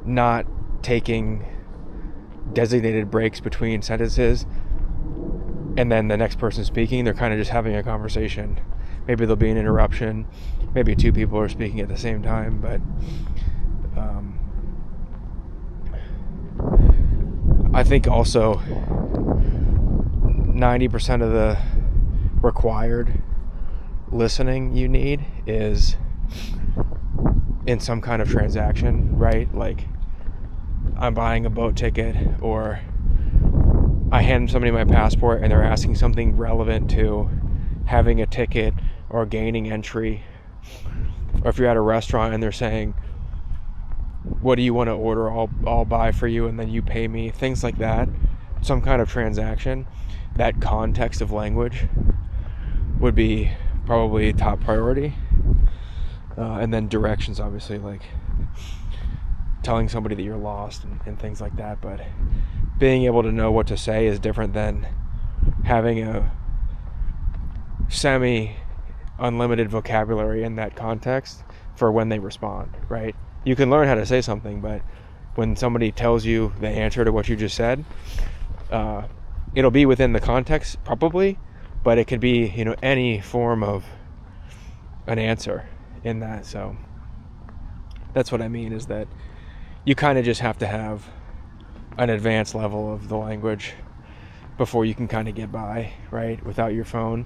not taking designated breaks between sentences and then the next person speaking. They're kind of just having a conversation. Maybe there'll be an interruption, maybe two people are speaking at the same time, but I think also 90% of the required listening you need is in some kind of transaction, right? Like, I'm buying a boat ticket, or I hand somebody my passport and they're asking something relevant to having a ticket or gaining entry. Or if you're at a restaurant and they're saying, what do you want to order? I'll buy for you and then you pay me. Things like that. Some kind of transaction. That context of language would be probably top priority. And then directions, obviously, like telling somebody that you're lost and things like that. But being able to know what to say is different than having a semi-unlimited vocabulary in that context for when they respond, right? You can learn how to say something, but when somebody tells you the answer to what you just said, it'll be within the context, probably, but it could be, you know, any form of an answer in that. So that's what I mean, is that you kind of just have to have an advanced level of the language before you can kind of get by, right, without your phone.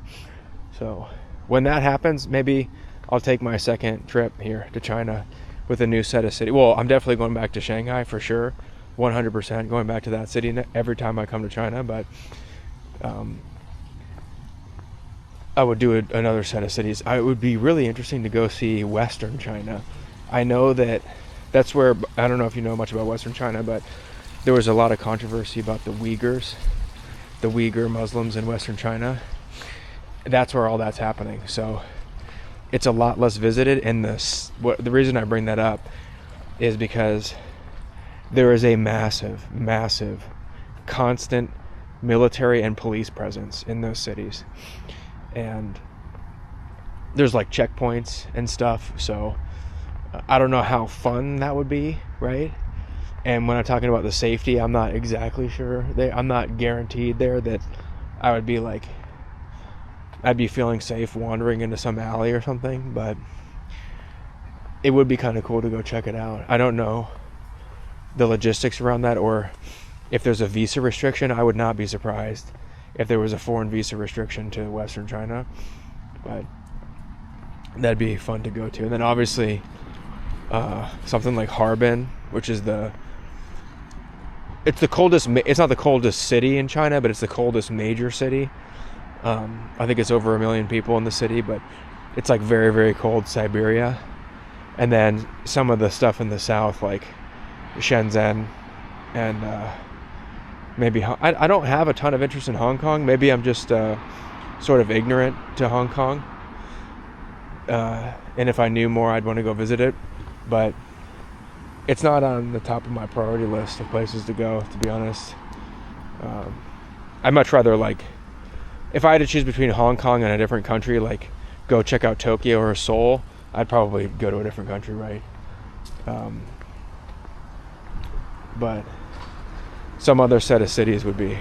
So when that happens, maybe I'll take my second trip here to China with a new set of city. Well, I'm definitely going back to Shanghai for sure, 100% going back to that city every time I come to China. But I would do another set of cities. It would be really interesting to go see Western China. I know that's where, I don't know if you know much about Western China, but there was a lot of controversy about the Uyghur Muslims in Western China. That's where all that's happening. So it's a lot less visited. And the reason I bring that up is because there is a massive, massive, constant military and police presence in those cities. And there's like checkpoints and stuff. So I don't know how fun that would be, right? And when I'm talking about the safety, I'm not exactly sure. I'm not guaranteed there that I would be like, I'd be feeling safe wandering into some alley or something, but it would be kind of cool to go check it out. I don't know the logistics around that, or if there's a visa restriction. I would not be surprised if there was a foreign visa restriction to Western China, but that'd be fun to go to. And then obviously something like Harbin, which is it's the coldest, it's not the coldest city in China, but it's the coldest major city. I think it's over 1 million people in the city, but it's like very, very cold Siberia. And then some of the stuff in the south, like Shenzhen, and maybe I don't have a ton of interest in Hong Kong. Maybe I'm just sort of ignorant to Hong Kong. And if I knew more, I'd want to go visit it. But it's not on the top of my priority list of places to go, to be honest. I'd much rather, like, if I had to choose between Hong Kong and a different country, like go check out Tokyo or Seoul, I'd probably go to a different country, right? But some other set of cities would be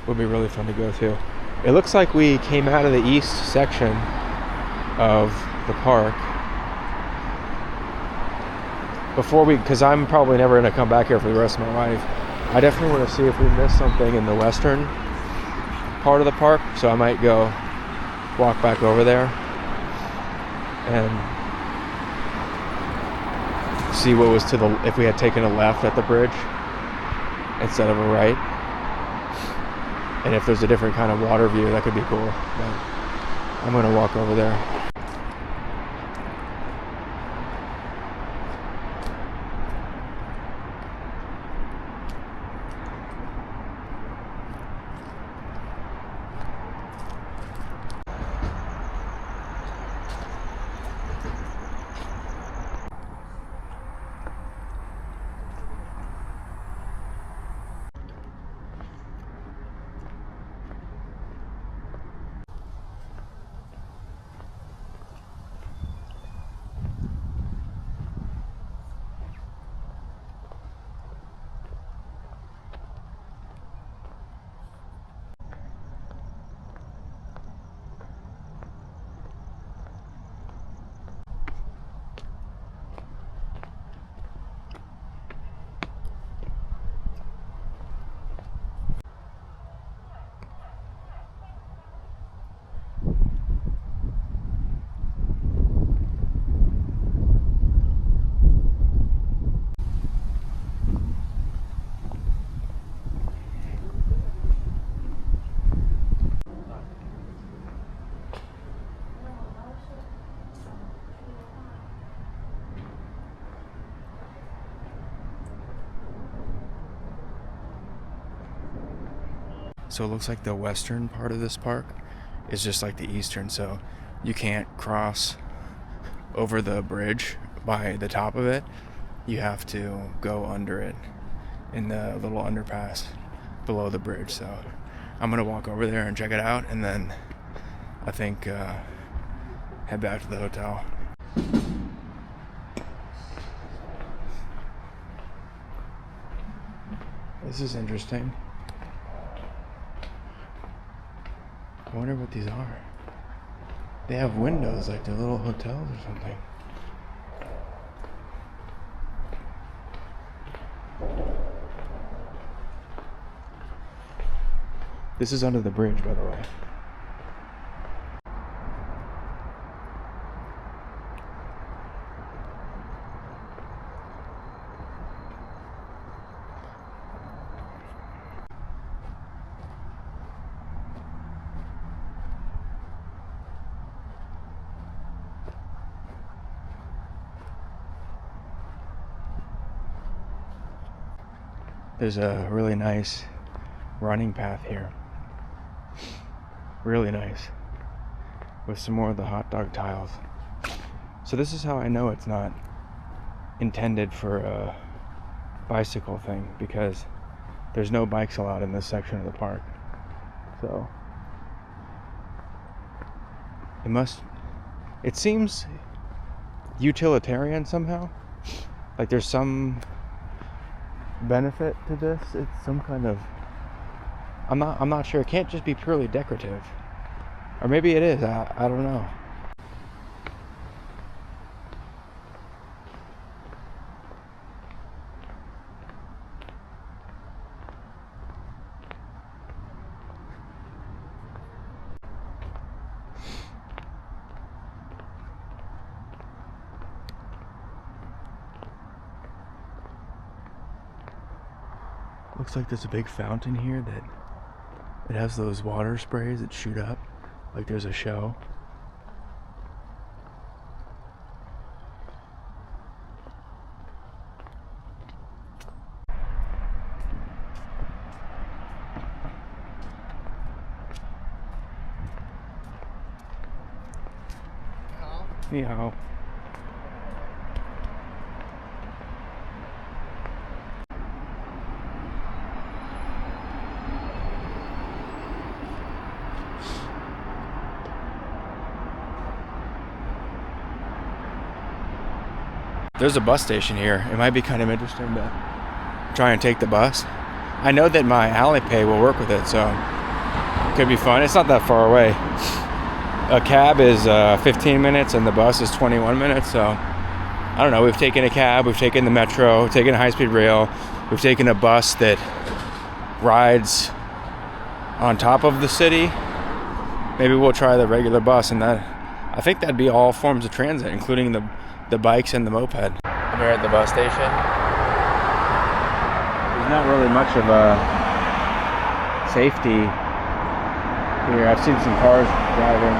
really fun to go to. It looks like we came out of the east section of the park because I'm probably never going to come back here for the rest of my life. I definitely want to see if we missed something in the western part of the park, so I might go walk back over there and see what was if we had taken a left at the bridge instead of a right, and if there's a different kind of water view, that could be cool. But I'm gonna walk over there. So it looks like the western part of this park is just like the eastern, so you can't cross over the bridge by the top of it. You have to go under it in the little underpass below the bridge. So I'm gonna walk over there and check it out, and then I think head back to the hotel. This is interesting. I wonder what these are. They have windows like they're little hotels or something. This is under the bridge, by the way. There's a really nice running path here. Really nice. With some more of the hot dog tiles. So this is how I know it's not intended for a bicycle thing, because there's no bikes allowed in this section of the park. So it seems utilitarian somehow. Like there's some benefit to this. It's some kind of, I'm not sure. It can't just be purely decorative. Or maybe it is. I don't know. Looks like there's a big fountain here that it has those water sprays that shoot up like there's a show. Ni hao. There's a bus station here. It might be kind of interesting to try and take the bus. I know that my Alipay will work with it, so it could be fun. It's not that far away. A cab is 15 minutes and the bus is 21 minutes, so I don't know. We've taken a cab, we've taken the metro, we've taken a high-speed rail, we've taken a bus that rides on top of the city. Maybe we'll try the regular bus, and that, I think that'd be all forms of transit, including the bikes and the moped. I'm here at the bus station. There's not really much of a safety here. I've seen some cars driving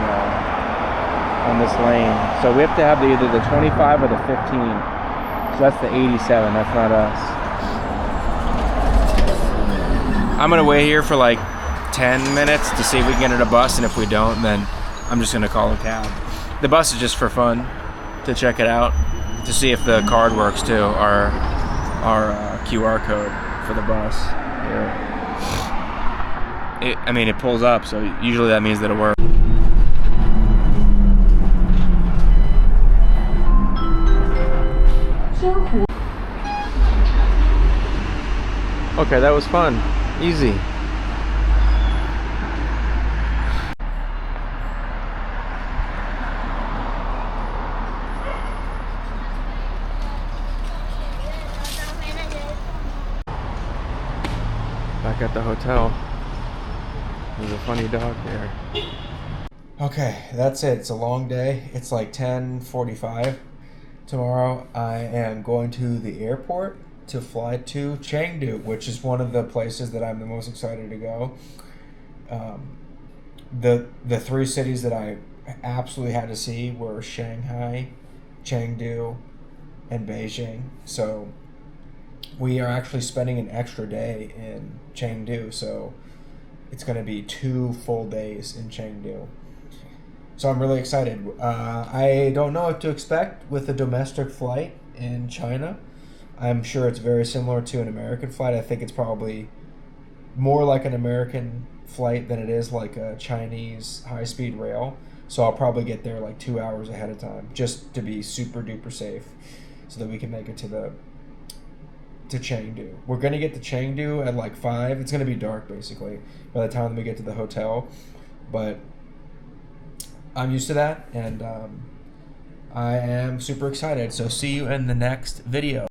on this lane. So we have to have either the 25 or the 15. So that's the 87, that's not us. I'm gonna wait here for like 10 minutes to see if we can get in a bus, and if we don't, then I'm just gonna call a cab. The bus is just for fun, to check it out, to see if the card works too, our QR code for the bus here. I mean, it pulls up, so usually that means that it works. Okay, that was fun. Easy. Back at the hotel. There's a funny dog there. Okay, that's it. It's a long day. It's like 10:45. Tomorrow I am going to the airport to fly to Chengdu, which is one of the places that I'm the most excited to go. The three cities that I absolutely had to see were Shanghai, Chengdu, and Beijing. So we are actually spending an extra day in Chengdu, so it's going to be 2 full days in Chengdu. So I'm really excited. I don't know what to expect with a domestic flight in China. I'm sure it's very similar to an American flight. I think it's probably more like an American flight than it is like a Chinese high-speed rail. So I'll probably get there like 2 hours ahead of time, just to be super duper safe, so that we can make it to Chengdu. We're going to get to Chengdu at like 5. It's going to be dark basically by the time we get to the hotel, but I'm used to that, and I am super excited. So see you in the next video.